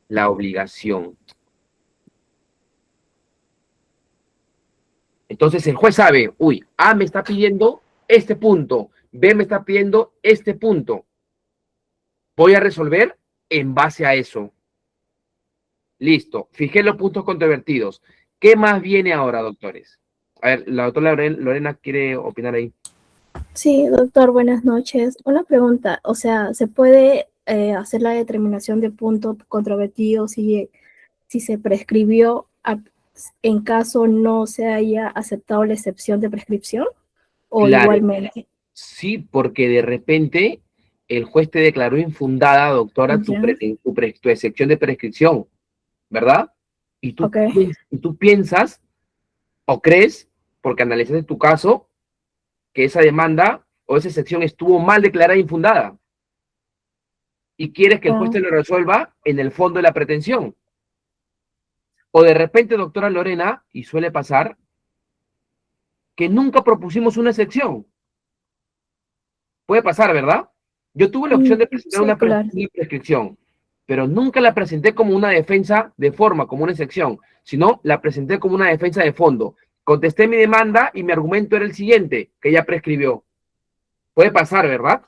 [SPEAKER 1] la obligación. Entonces el juez sabe, uy, A me está pidiendo este punto, B me está pidiendo este punto. Voy a resolver en base a eso. Listo, fijé los puntos controvertidos. ¿Qué más viene ahora, doctores? A ver, la doctora Lorena quiere opinar ahí.
[SPEAKER 7] Sí, doctor, buenas noches. Una pregunta, o sea, ¿se puede hacer la determinación de punto controvertido si se prescribió en caso no se haya aceptado la excepción de prescripción? ¿O
[SPEAKER 1] Claro,
[SPEAKER 7] igualmente?
[SPEAKER 1] sí, porque de repente el juez te declaró infundada, doctora, tu excepción de prescripción, ¿verdad? Y tú piensas o crees, porque analizaste tu caso, que esa demanda o esa excepción estuvo mal declarada e infundada. Y quieres que el juez te lo resuelva en el fondo de la pretensión. O de repente, doctora Lorena, y suele pasar, que nunca propusimos una excepción. Puede pasar, ¿verdad? Yo tuve la opción de presentar una prescripción, pero nunca la presenté como una defensa de forma, como una excepción, sino la presenté como una defensa de fondo. Contesté mi demanda y mi argumento era el siguiente, que ya prescribió. Puede pasar, ¿verdad?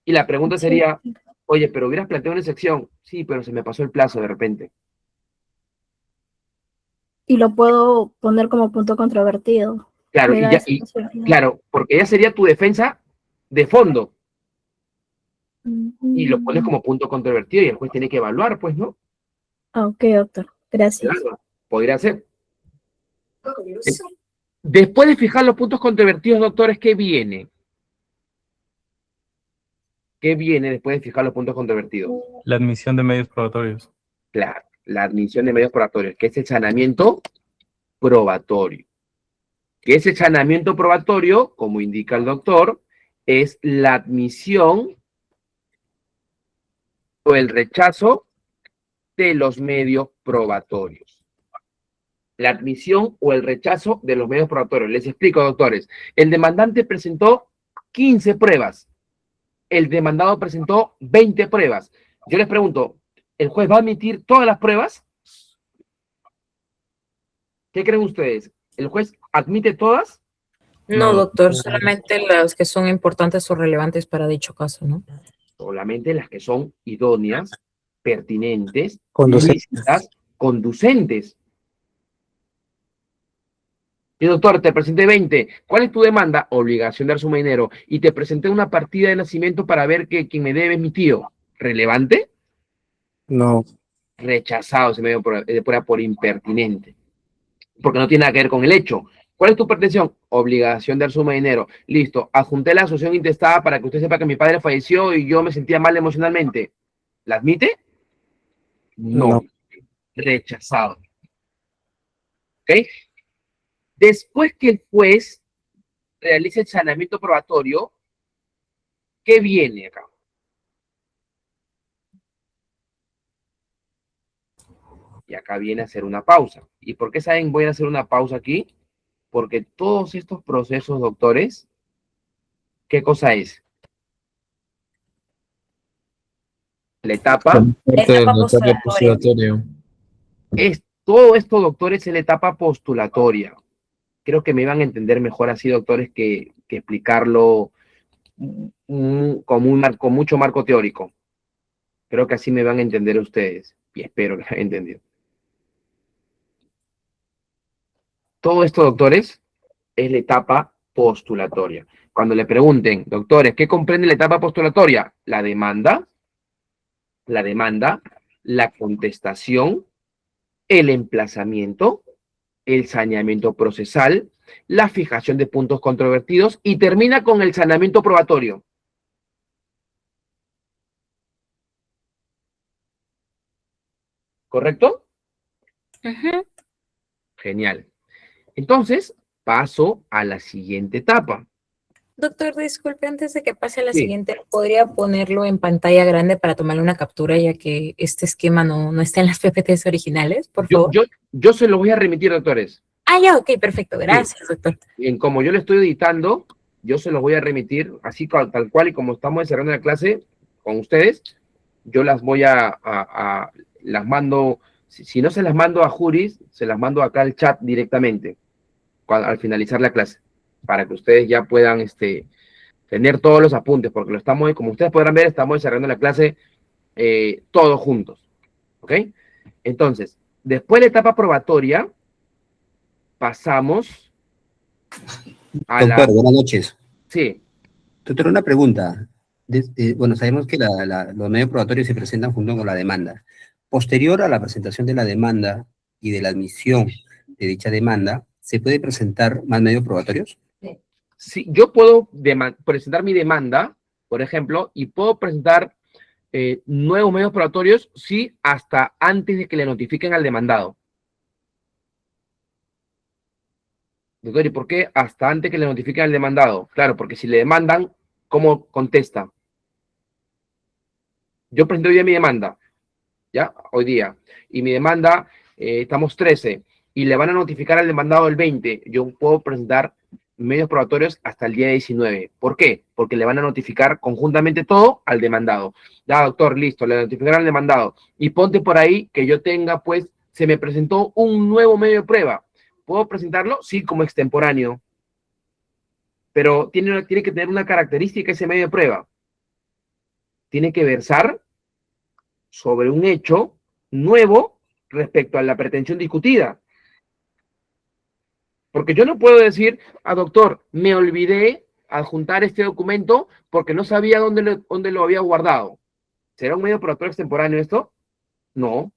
[SPEAKER 1] Y la pregunta sería, oye, pero hubieras planteado una excepción. Sí, pero se me pasó el plazo de repente.
[SPEAKER 7] Y lo puedo poner como punto controvertido.
[SPEAKER 1] Claro, claro, porque ya sería tu defensa de fondo. y lo pones como punto controvertido y el juez tiene que evaluar, pues, ¿no?
[SPEAKER 7] Ok, doctor. Gracias.
[SPEAKER 1] Claro, podría ser. Después de fijar los puntos controvertidos, doctores, ¿qué viene? ¿Qué viene después de fijar los puntos controvertidos?
[SPEAKER 11] La admisión de medios probatorios.
[SPEAKER 1] Claro, la admisión de medios probatorios, que es el sanamiento probatorio. Que ese sanamiento probatorio, como indica el doctor, es la admisión o el rechazo de los medios probatorios. La admisión o el rechazo de los medios probatorios. Les explico, doctores. El demandante presentó 15 pruebas. El demandado presentó 20 pruebas. Yo les pregunto, ¿el juez va a admitir todas las pruebas? ¿Qué creen ustedes? ¿El juez admite todas?
[SPEAKER 4] No, doctor, solamente las que son importantes o relevantes para dicho caso, ¿no?
[SPEAKER 1] Solamente las que son idóneas, pertinentes,
[SPEAKER 3] Conducentes.
[SPEAKER 1] lícitas, conducentes. Y doctor, te presenté 20. ¿Cuál es tu demanda? Obligación de dar suma de dinero. Y te presenté una partida de nacimiento para ver que quien me debe es mi tío. ¿Relevante?
[SPEAKER 3] No.
[SPEAKER 1] Rechazado ese medio de prueba por impertinente. Porque no tiene nada que ver con el hecho. ¿Cuál es tu pretensión? Obligación de dar suma de dinero. Listo. Adjunté la asociación intestada para que usted sepa que mi padre falleció y yo me sentía mal emocionalmente. ¿La admite? No. Rechazado. ¿Ok? Después que el juez realice el sanamiento probatorio, ¿qué viene acá? Y acá viene a hacer una pausa. ¿Y por qué saben? Voy a hacer una pausa aquí. Porque todos estos procesos, doctores, ¿qué cosa es? La etapa
[SPEAKER 8] postulatorio.
[SPEAKER 1] Todo esto, doctores, es la etapa postulatoria. Creo que me iban a entender mejor así, doctores, que explicarlo con mucho marco teórico. Creo que así me van a entender ustedes. Y espero que lo hayan entendido. Todo esto, doctores, es la etapa postulatoria. Cuando le pregunten, doctores, ¿qué comprende la etapa postulatoria? La demanda, la contestación, el emplazamiento, el saneamiento procesal, la fijación de puntos controvertidos y termina con el saneamiento probatorio. ¿Correcto? Genial. Entonces, paso a la siguiente etapa.
[SPEAKER 4] Doctor, disculpe, antes de que pase a la siguiente, ¿podría ponerlo en pantalla grande para tomarle una captura, ya que este esquema no está en las PPTs originales, por favor?
[SPEAKER 1] Yo se lo voy a remitir, doctores.
[SPEAKER 4] Ah, ya, ok, perfecto. Gracias, doctor.
[SPEAKER 1] Como yo lo estoy editando, yo se los voy a remitir, así tal cual y como estamos cerrando la clase con ustedes, yo las voy las mando, si no se las mando a Juris, se las mando acá al chat directamente, al finalizar la clase, para que ustedes ya puedan tener todos los apuntes, porque como ustedes podrán ver, estamos desarrollando la clase todos juntos, ¿ok? Entonces, después de la etapa probatoria, pasamos a
[SPEAKER 13] Doctor, buenas noches.
[SPEAKER 1] Sí.
[SPEAKER 13] Doctor, una pregunta. Bueno, sabemos que los medios probatorios se presentan junto con la demanda. Posterior a la presentación de la demanda y de la admisión de dicha demanda, ¿se puede presentar más medios probatorios?
[SPEAKER 1] Sí, yo puedo presentar mi demanda, por ejemplo, y puedo presentar nuevos medios probatorios, sí, hasta antes de que le notifiquen al demandado. Doctor, ¿y por qué hasta antes que le notifiquen al demandado? Claro, porque si le demandan, ¿cómo contesta? Yo presento hoy día mi demanda, ¿ya? Hoy día. Y mi demanda, estamos 13, y le van a notificar al demandado el 20. Yo puedo presentar medios probatorios hasta el día 19. ¿Por qué? Porque le van a notificar conjuntamente todo al demandado. Ya, doctor, listo, le notificarán al demandado. Y ponte por ahí que yo tenga, pues, se me presentó un nuevo medio de prueba. ¿Puedo presentarlo? Sí, como extemporáneo. Pero tiene que tener una característica ese medio de prueba. Tiene que versar sobre un hecho nuevo respecto a la pretensión discutida. Porque yo no puedo decir, doctor, me olvidé adjuntar este documento porque no sabía dónde lo había guardado. ¿Será un medio probatorio extemporáneo esto? No.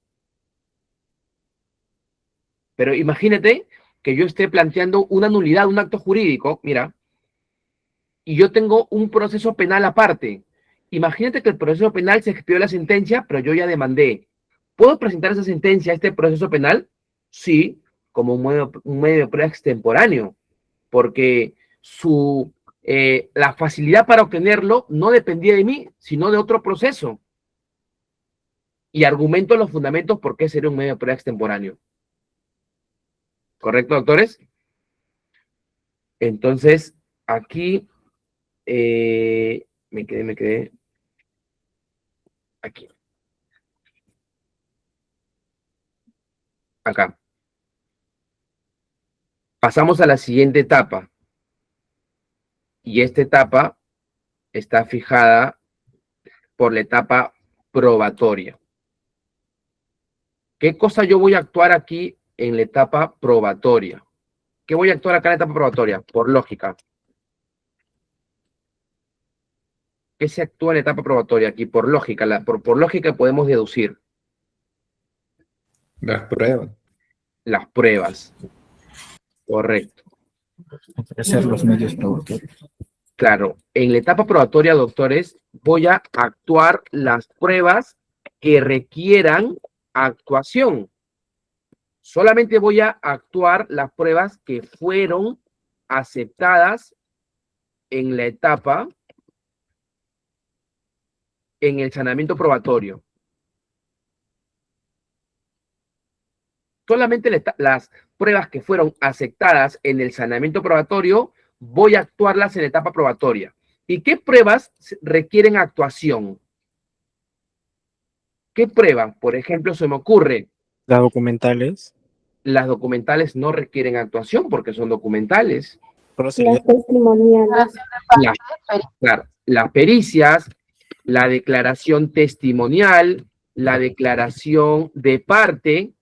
[SPEAKER 1] Pero imagínate que yo esté planteando una nulidad, un acto jurídico, mira, y yo tengo un proceso penal aparte. Imagínate que el proceso penal se expidió la sentencia, pero yo ya demandé. ¿Puedo presentar esa sentencia a este proceso penal? Sí, como un medio de prueba extemporáneo, porque la facilidad para obtenerlo no dependía de mí, sino de otro proceso. Y argumento los fundamentos por qué sería un medio de prueba extemporáneo. ¿Correcto, doctores? Entonces, aquí me quedé. Aquí. Acá. Pasamos a la siguiente etapa. Y esta etapa está fijada por la etapa probatoria. ¿Qué cosa yo voy a actuar aquí en la etapa probatoria? ¿Qué voy a actuar acá en la etapa probatoria? Por lógica. ¿Qué se actúa en la etapa probatoria aquí? Por lógica. Por lógica podemos deducir.
[SPEAKER 14] Las pruebas.
[SPEAKER 1] Las pruebas. Correcto.
[SPEAKER 14] Ofrecer los medios probatorios.
[SPEAKER 1] Claro, en la etapa probatoria, doctores, voy a actuar las pruebas que requieran actuación. Solamente voy a actuar las pruebas que fueron aceptadas en la etapa, en el sanamiento probatorio. Solamente las pruebas que fueron aceptadas en el sanamiento probatorio voy a actuarlas en la etapa probatoria. ¿Y qué pruebas requieren actuación? ¿Qué pruebas? Por ejemplo, se me ocurre.
[SPEAKER 3] Las documentales.
[SPEAKER 1] Las documentales no requieren actuación porque son documentales.
[SPEAKER 7] Las testimoniales.
[SPEAKER 1] Claro, las pericias, la declaración testimonial, la declaración de parte.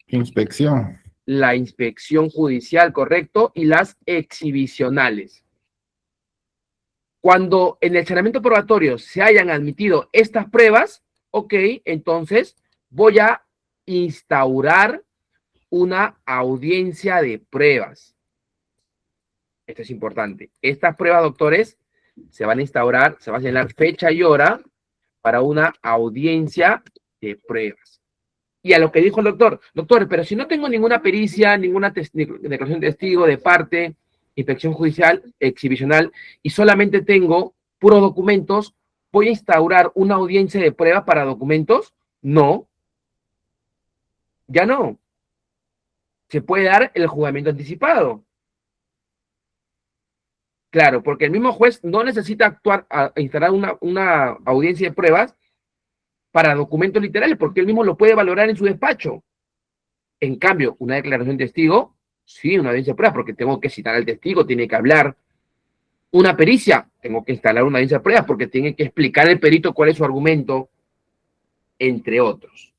[SPEAKER 14] Inspección.
[SPEAKER 1] La inspección judicial, correcto, y las exhibicionales. Cuando en el sanamiento probatorio se hayan admitido estas pruebas, ok, entonces voy a instaurar una audiencia de pruebas. Esto es importante. Estas pruebas, doctores, se van a instaurar, se va a señalar fecha y hora para una audiencia de pruebas. Y a lo que dijo el doctor, pero si no tengo ninguna pericia, ninguna declaración de testigo, de parte, inspección judicial, exhibicional, y solamente tengo puros documentos, ¿voy a instaurar una audiencia de prueba para documentos? No. Ya no. Se puede dar el juzgamiento anticipado. Claro, porque el mismo juez no necesita instalar una audiencia de pruebas para documentos literales, porque él mismo lo puede valorar en su despacho. En cambio, una declaración de testigo, sí, una audiencia de pruebas, porque tengo que citar al testigo, tiene que hablar. Una pericia, tengo que instalar una audiencia de pruebas, porque tiene que explicar el perito cuál es su argumento, entre otros.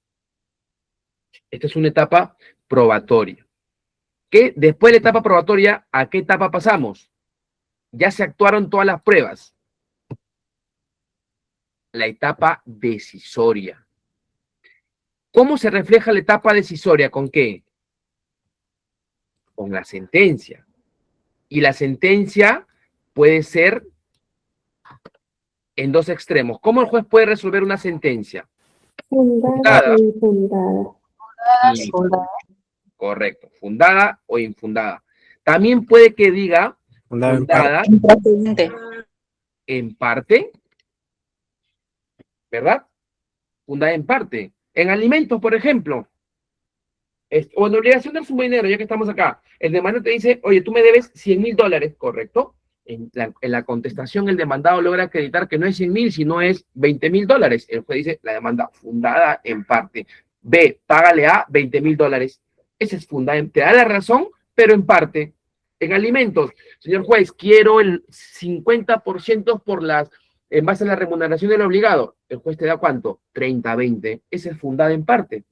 [SPEAKER 1] Esta es una etapa probatoria. Que después de la etapa probatoria, ¿a qué etapa pasamos? Ya se actuaron todas las pruebas. La etapa decisoria. ¿Cómo se refleja la etapa decisoria? ¿Con qué? Con la sentencia. Y la sentencia puede ser en dos extremos. ¿Cómo el juez puede resolver una sentencia?
[SPEAKER 7] Fundada e infundada.
[SPEAKER 1] Correcto. Fundada o infundada. También puede que diga fundada en parte, ¿verdad? Fundada en parte. En alimentos, por ejemplo, o en obligación del sumo dinero, ya que estamos acá, el demandante te dice, oye, tú me debes $100,000, ¿correcto? En la contestación, el demandado logra acreditar que no es 100,000, sino es $20,000. El juez dice, la demanda fundada en parte. B, págale a $20,000. Esa es fundada, te da la razón, pero en parte. En alimentos, señor juez, quiero el 50% en base a la remuneración del obligado. El juez te da ¿cuánto? 30-20. Esa es fundada en parte.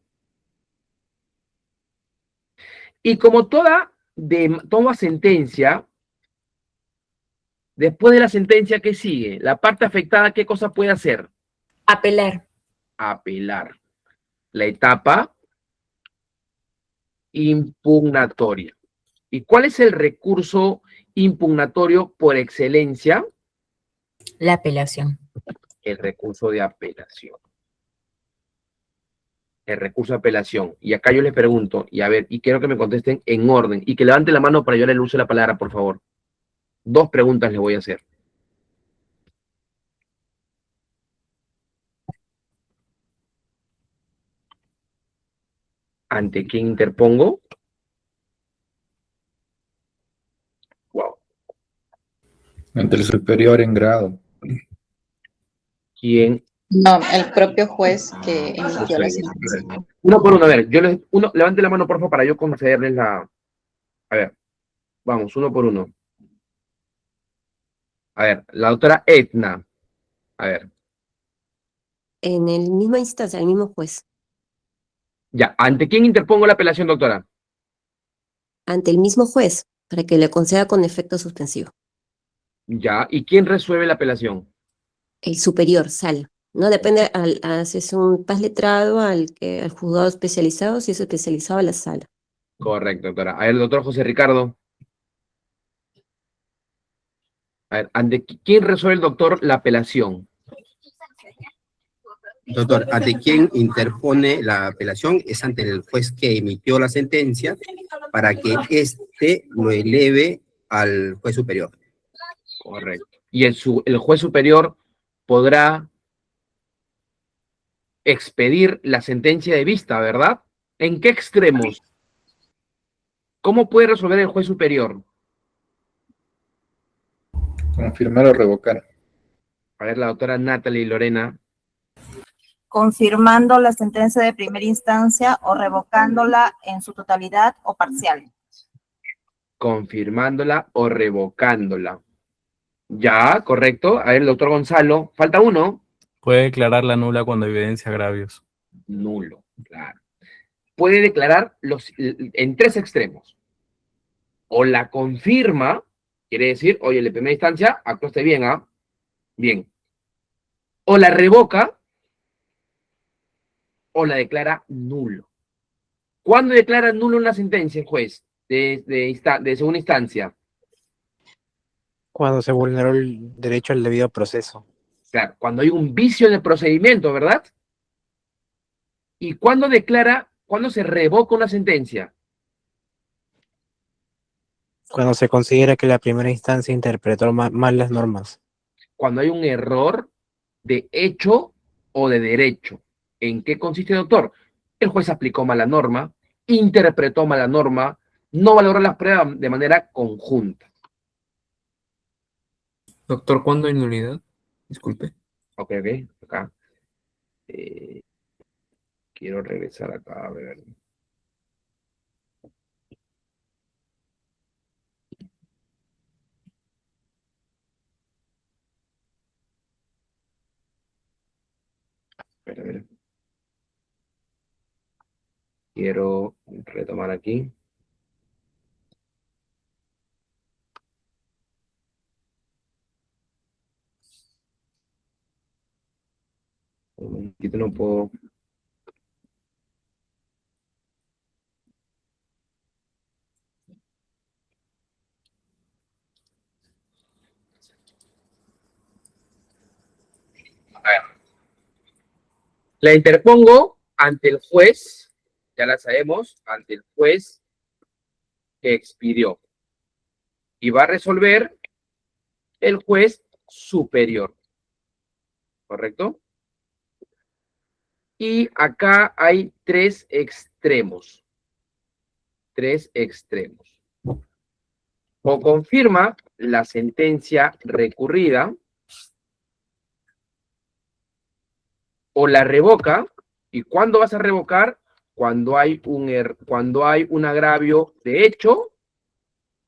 [SPEAKER 1] Y como toda sentencia, Después de la sentencia, ¿qué sigue? La parte afectada, ¿qué cosa puede hacer?
[SPEAKER 4] Apelar.
[SPEAKER 1] Apelar. La etapa impugnatoria. ¿Y cuál es el recurso impugnatorio por excelencia?
[SPEAKER 4] La apelación.
[SPEAKER 1] El recurso de apelación. El recurso de apelación. Y acá yo les pregunto, y a ver, y quiero que me contesten en orden, y que levanten la mano para yo darle uso de la palabra, por favor. 2 preguntas les voy a hacer. ¿Ante quién interpongo? Wow.
[SPEAKER 14] Ante el superior en grado.
[SPEAKER 1] ¿Quién?
[SPEAKER 15] No, el propio juez que emitió la sentencia.
[SPEAKER 1] Uno por uno, a ver, levante la mano, por favor, para yo concederles la... A ver, vamos, uno por uno. A ver, la doctora Etna. A ver,
[SPEAKER 16] En el misma instancia, el mismo juez,
[SPEAKER 1] ya, ¿ante quién interpongo la apelación, doctora?
[SPEAKER 16] ante el mismo juez, para que le conceda con efecto suspensivo.
[SPEAKER 1] Ya, ¿y quién resuelve la apelación?
[SPEAKER 16] El superior, sala. No depende, haces un paz letrado al juzgado especializado, si es especializado a la sala.
[SPEAKER 1] Correcto, doctora. A ver, doctor José Ricardo. A ver, ¿ante quién resuelve el doctor la apelación?
[SPEAKER 13] Doctor, ante quien interpone la apelación es ante el juez que emitió la sentencia para que éste lo eleve al juez superior.
[SPEAKER 1] Correcto. Y el juez superior podrá expedir la sentencia de vista, ¿verdad? ¿En qué extremos? ¿Cómo puede resolver el juez superior?
[SPEAKER 14] Confirmar o revocar.
[SPEAKER 1] A ver, la doctora Natalie Lorena.
[SPEAKER 2] Confirmando la sentencia de primera instancia o revocándola en su totalidad o parcial.
[SPEAKER 1] Confirmándola o revocándola. Ya, correcto. A ver, el doctor Gonzalo. Falta uno.
[SPEAKER 11] Puede declararla nula cuando evidencia agravios.
[SPEAKER 1] Nulo, claro. Puede declarar en 3 extremos. O la confirma, quiere decir, oye, en primera instancia actuaste bien, ¿ah? Bien. O la revoca, o la declara nulo. ¿Cuándo declara nulo una sentencia, juez, de segunda instancia?
[SPEAKER 3] Cuando se vulneró el derecho al debido proceso.
[SPEAKER 1] Claro, cuando hay un vicio en el procedimiento, ¿verdad? ¿Y cuándo se revoca una sentencia?
[SPEAKER 3] Cuando se considera que la primera instancia interpretó mal las normas.
[SPEAKER 1] Cuando hay un error de hecho o de derecho. ¿En qué consiste, doctor? El juez aplicó mal la norma, interpretó mal la norma, no valoró las pruebas de manera conjunta.
[SPEAKER 8] Doctor, ¿cuándo hay nulidad? Disculpe.
[SPEAKER 1] Ok, acá. Quiero regresar acá, a ver. A ver. Quiero retomar aquí. Un momentito, no puedo. A ver. La interpongo ante el juez, ya la sabemos, ante el juez que expidió. Y va a resolver el juez superior. ¿Correcto? Y acá hay 3 extremos. 3 extremos. O confirma la sentencia recurrida, o la revoca. ¿Y cuándo vas a revocar? Cuando hay un agravio de hecho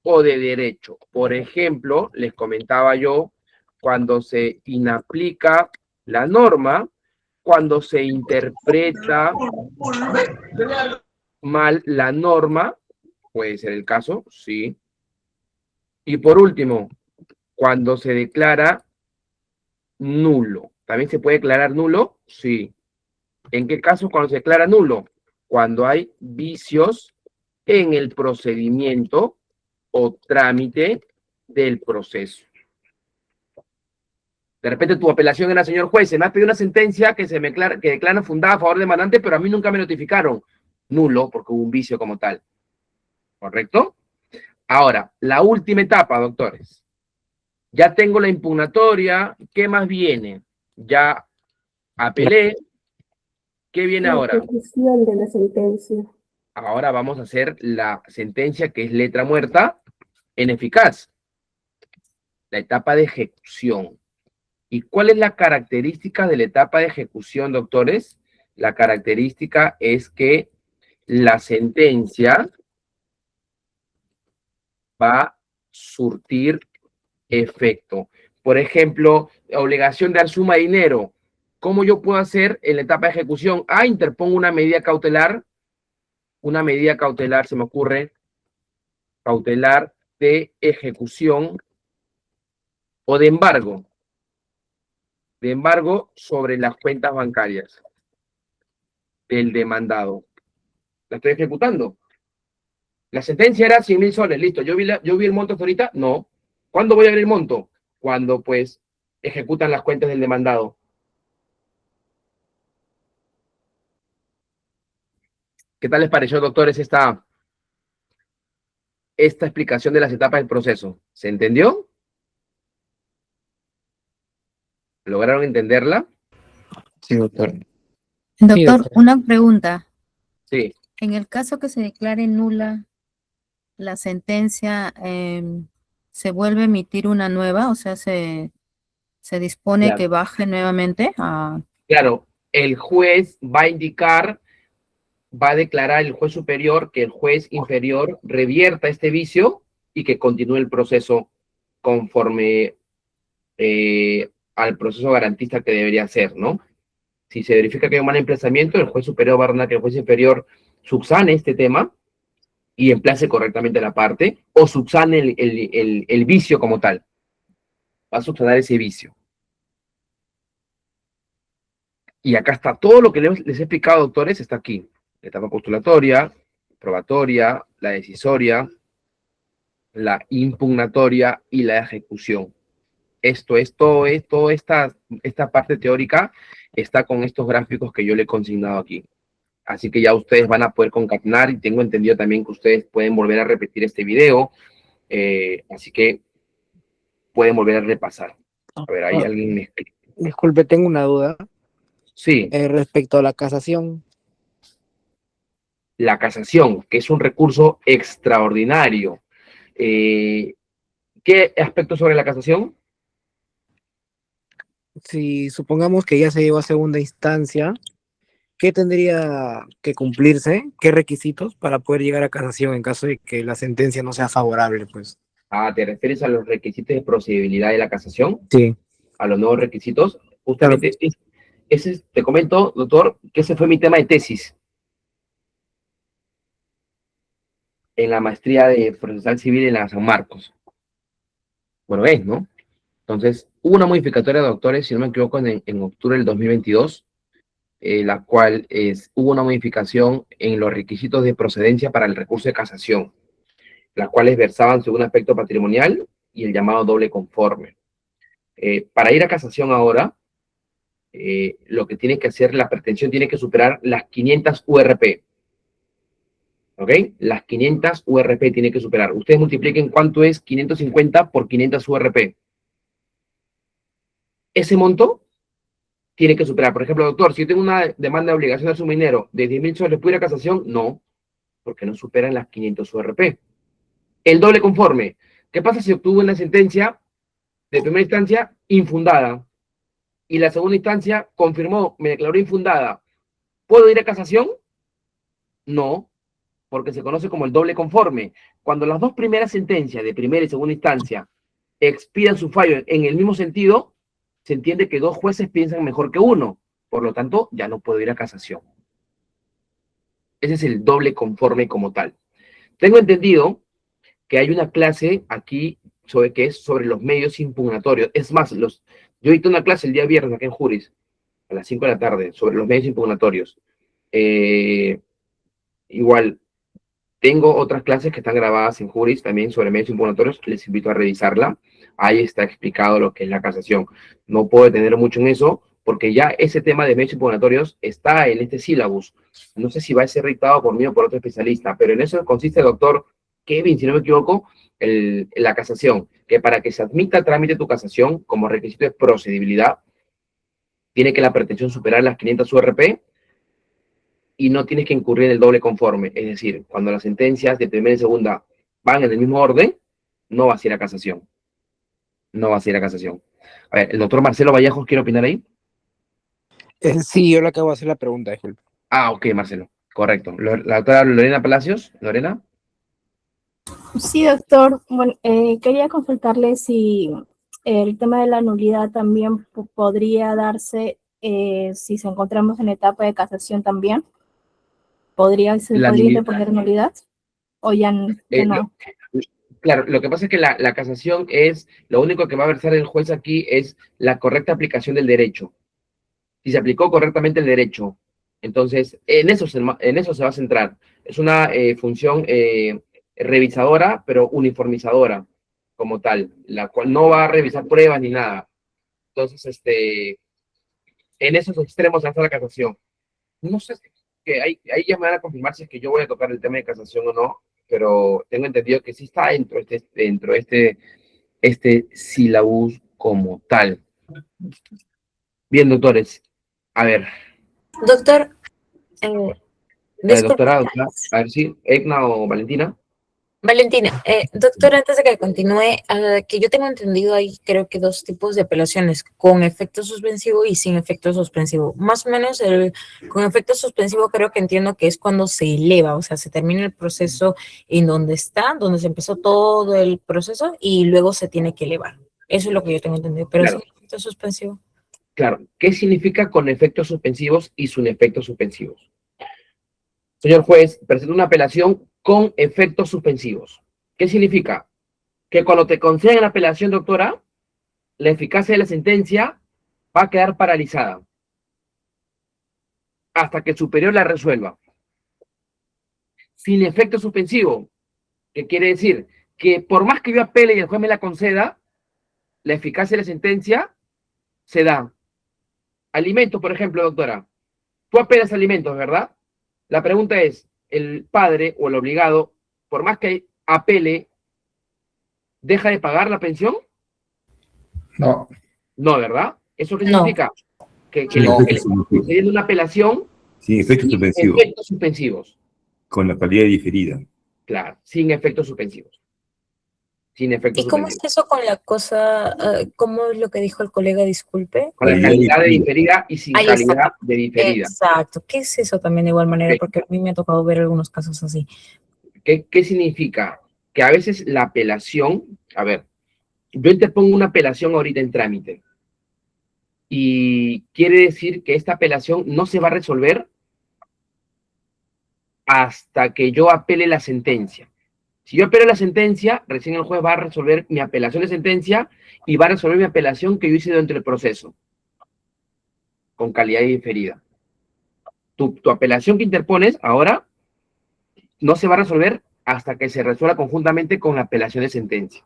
[SPEAKER 1] o de derecho. Por ejemplo, les comentaba yo, cuando se inaplica la norma, cuando se interpreta mal la norma, puede ser el caso, sí. Y por último, cuando se declara nulo. ¿También se puede declarar nulo? Sí. ¿En qué caso cuando se declara nulo? Cuando hay vicios en el procedimiento o trámite del proceso. De repente tu apelación era, señor juez, se me ha pedido una sentencia que declara fundada a favor del demandante, pero a mí nunca me notificaron. Nulo, porque hubo un vicio como tal. ¿Correcto? Ahora, la última etapa, doctores. Ya tengo la impugnatoria. ¿Qué más viene? Ya apelé. ¿Qué viene ahora?
[SPEAKER 7] La ejecución de la sentencia.
[SPEAKER 1] Ahora vamos a hacer la sentencia que es letra muerta en eficaz. La etapa de ejecución. ¿Y cuál es la característica de la etapa de ejecución, doctores? La característica es que la sentencia va a surtir efecto. Por ejemplo, obligación de dar suma de dinero. ¿Cómo yo puedo hacer en la etapa de ejecución? Interpongo una medida cautelar. Una medida cautelar, se me ocurre, cautelar de ejecución o de embargo. De embargo sobre las cuentas bancarias del demandado. La estoy ejecutando. La sentencia era 100.000 soles, listo. ¿Yo vi el monto hasta ahorita? No. ¿Cuándo voy a ver el monto? Cuando, pues, ejecutan las cuentas del demandado. ¿Qué tal les pareció, doctores, esta explicación de las etapas del proceso? ¿Se entendió? ¿Lograron entenderla?
[SPEAKER 3] Sí, doctor.
[SPEAKER 17] Doctor, una pregunta.
[SPEAKER 1] Sí.
[SPEAKER 17] En el caso que se declare nula la sentencia, ¿se vuelve a emitir una nueva? O sea, ¿se dispone
[SPEAKER 1] Claro.
[SPEAKER 17] que baje nuevamente a...?
[SPEAKER 1] Claro, el juez va a indicar, va a declarar el juez superior que el juez inferior revierta este vicio y que continúe el proceso conforme al proceso garantista que debería ser, ¿no? Si se verifica que hay un mal emplazamiento, el juez superior va a ordenar que el juez inferior subsane este tema y emplace correctamente la parte, o subsane el vicio como tal. Va a subsanar ese vicio. Y acá está todo lo que les he explicado, doctores, está aquí. La etapa postulatoria, probatoria, la decisoria, la impugnatoria y la ejecución. Toda esta parte teórica está con estos gráficos que yo le he consignado aquí. Así que ya ustedes van a poder concatenar y tengo entendido también que ustedes pueden volver a repetir este video. Así que pueden volver a repasar. A ver, ahí alguien me explica.
[SPEAKER 3] Disculpe, tengo una duda.
[SPEAKER 1] Sí.
[SPEAKER 3] Respecto a la casación.
[SPEAKER 1] La casación, que es un recurso extraordinario. ¿Qué aspecto sobre la casación?
[SPEAKER 3] Si supongamos que ya se llegó a segunda instancia, ¿qué tendría que cumplirse? ¿Qué requisitos para poder llegar a casación en caso de que la sentencia no sea favorable, pues?
[SPEAKER 1] ¿Te refieres a los requisitos de procedibilidad de la casación?
[SPEAKER 3] Sí.
[SPEAKER 1] A los nuevos requisitos. Justamente, te comento, doctor, que ese fue mi tema de tesis en la maestría de procesal civil en la San Marcos. Bueno, ves, ¿no? Entonces, hubo una modificatoria de doctores, si no me equivoco, en octubre del 2022, la cual hubo una modificación en los requisitos de procedencia para el recurso de casación, las cuales versaban sobre un aspecto patrimonial y el llamado doble conforme. Para ir a casación ahora, lo que tiene que hacer, la pretensión tiene que superar las 500 URP. ¿Ok? Las 500 URP tiene que superar. Ustedes multipliquen cuánto es 550 por 500 URP. Ese monto tiene que superar. Por ejemplo, doctor, si yo tengo una demanda de obligación de suma de dinero de 10.000 soles, ¿puedo ir a casación? No, porque no superan las 500 URP. El doble conforme. ¿Qué pasa si obtuvo una sentencia de primera instancia infundada y la segunda instancia confirmó, me declaró infundada? ¿Puedo ir a casación? No, porque se conoce como el doble conforme. Cuando las dos primeras sentencias de primera y segunda instancia expidan su fallo en el mismo sentido, se entiende que dos jueces piensan mejor que uno. Por lo tanto, ya no puedo ir a casación. Ese es el doble conforme como tal. Tengo entendido que hay una clase aquí que es sobre los medios impugnatorios. Es más, yo dicté una clase el día viernes acá en Juris, a las 5 de la tarde, sobre los medios impugnatorios. Igual, tengo otras clases que están grabadas en Juris también sobre medios impugnatorios, les invito a revisarla. Ahí está explicado lo que es la casación. No puedo detener mucho en eso, porque ya ese tema de medios impugnatorios está en este sílabus. No sé si va a ser dictado por mí o por otro especialista, pero en eso consiste, doctor Kevin, si no me equivoco, la casación, que para que se admita a trámite tu casación como requisito de procedibilidad, tiene que la pretensión superar las 500 URP y no tienes que incurrir en el doble conforme. Es decir, cuando las sentencias de primera y segunda van en el mismo orden, no vas a ir a casación. No vas a ir a casación. A ver, el doctor Marcelo Vallejos, ¿quiere opinar ahí?
[SPEAKER 3] Sí, yo le acabo de hacer la pregunta, disculpe.
[SPEAKER 1] Ah, ok, Marcelo. Correcto. La doctora Lorena Palacios. Lorena.
[SPEAKER 7] Sí, doctor. Bueno, quería consultarle si el tema de la nulidad también podría darse si se encontramos en etapa de casación también. ¿Se podría interponer nulidad? ¿O ya no?
[SPEAKER 1] Claro, lo que pasa es que la casación es, lo único que va a versar el juez aquí es la correcta aplicación del derecho. Si se aplicó correctamente el derecho, entonces en eso se va a centrar. Es una función revisadora, pero uniformizadora como tal, la cual no va a revisar pruebas ni nada. Entonces, en esos extremos va a estar la casación. No sé, que ahí ya me van a confirmar si es que yo voy a tocar el tema de casación o no, pero tengo entendido que sí está dentro de este sílabus como tal. Bien, doctores. A ver.
[SPEAKER 4] Doctor,
[SPEAKER 1] Doctora, a ver si, Edna o Valentina.
[SPEAKER 4] Valentina, doctor, antes de que continúe, que yo tengo entendido hay creo que dos tipos de apelaciones, con efecto suspensivo y sin efecto suspensivo. Más o menos con efecto suspensivo creo que entiendo que es cuando se eleva, o sea, se termina el proceso en donde se empezó todo el proceso y luego se tiene que elevar. Eso es lo que yo tengo entendido, pero
[SPEAKER 1] Claro.
[SPEAKER 4] sin efecto suspensivo.
[SPEAKER 1] Claro, ¿qué significa con efectos suspensivos y sin efectos suspensivos? Señor juez, presenta una apelación con efectos suspensivos. ¿Qué significa? Que cuando te conceden la apelación, doctora, la eficacia de la sentencia va a quedar paralizada hasta que el superior la resuelva. Sin efecto suspensivo, ¿qué quiere decir? Que por más que yo apele y el juez me la conceda, la eficacia de la sentencia se da. Alimentos, por ejemplo, doctora. Tú apelas alimentos, ¿verdad? La pregunta es, ¿el padre o el obligado, por más que apele, deja de pagar la pensión?
[SPEAKER 14] No.
[SPEAKER 1] No, ¿verdad? ¿Eso qué
[SPEAKER 4] No.
[SPEAKER 1] significa? Que
[SPEAKER 6] No.
[SPEAKER 1] le está concediendo una apelación
[SPEAKER 6] Sin efectos
[SPEAKER 1] sin
[SPEAKER 6] suspensivos,
[SPEAKER 1] efectos suspensivos.
[SPEAKER 6] con la calidad diferida.
[SPEAKER 1] Claro, sin efectos suspensivos. Sin efectos
[SPEAKER 4] ¿Y cómo es
[SPEAKER 1] suspensivos.
[SPEAKER 4] eso con la cosa, cómo es lo que dijo el colega, disculpe?
[SPEAKER 1] Con la calidad de diferida y sin
[SPEAKER 4] Ahí
[SPEAKER 1] calidad
[SPEAKER 4] está.
[SPEAKER 1] de diferida.
[SPEAKER 4] Exacto. ¿Qué es eso también de igual manera?
[SPEAKER 1] Ok.
[SPEAKER 4] Porque a mí me ha tocado ver algunos casos así.
[SPEAKER 1] ¿Qué significa? Que a veces la apelación, a ver, yo te pongo una apelación ahorita en trámite y quiere decir que esta apelación no se va a resolver hasta que yo apele la sentencia. Si yo apelo la sentencia, recién el juez va a resolver mi apelación de sentencia y va a resolver mi apelación que yo hice dentro del proceso, con calidad diferida. Tu apelación que interpones ahora no se va a resolver hasta que se resuelva conjuntamente con la apelación de sentencia.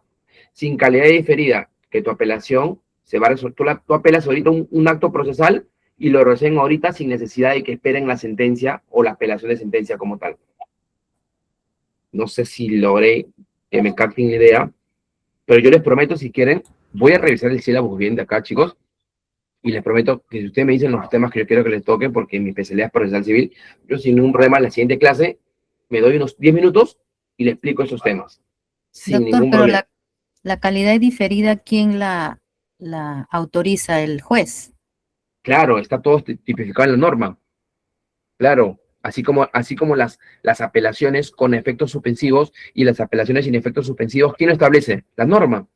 [SPEAKER 1] Sin calidad diferida, que tu apelación se va a resolver. Tú apelas ahorita un acto procesal y lo resuelven ahorita sin necesidad de que esperen la sentencia o la apelación de sentencia como tal. No sé si logré que me capten la idea, pero yo les prometo, si quieren, voy a revisar el sílabus bien de acá, chicos, y les prometo que si ustedes me dicen los temas que yo quiero que les toquen, porque mi especialidad es procesal civil, yo sin ningún problema en la siguiente clase me doy unos 10 minutos y les explico esos temas. Sin
[SPEAKER 17] Doctor,
[SPEAKER 1] ningún
[SPEAKER 17] pero
[SPEAKER 1] problema.
[SPEAKER 17] la calidad diferida, ¿quién la autoriza? ¿El juez?
[SPEAKER 1] Claro, está todo tipificado en la norma. Claro, así como las apelaciones con efectos suspensivos y las apelaciones sin efectos suspensivos, ¿quién lo establece? La norma.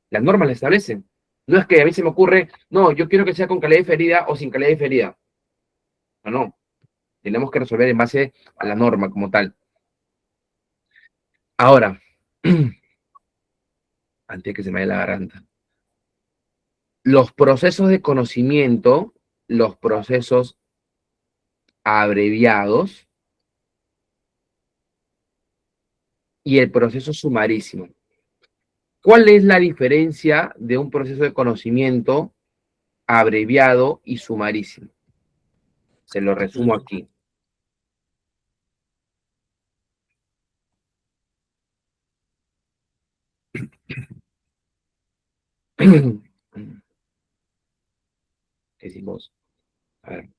[SPEAKER 1] Las normas la establecen. No es que a mí se me ocurre, no, yo quiero que sea con calidad diferida o sin calidad diferida. No, no. Tenemos que resolver en base a la norma como tal. Ahora, antes de que se me vaya la garganta. Los procesos de conocimiento, los procesos abreviados y el proceso sumarísimo. ¿Cuál es la diferencia de un proceso de conocimiento abreviado y sumarísimo? Se lo resumo aquí. ¿Qué decimos? A ver.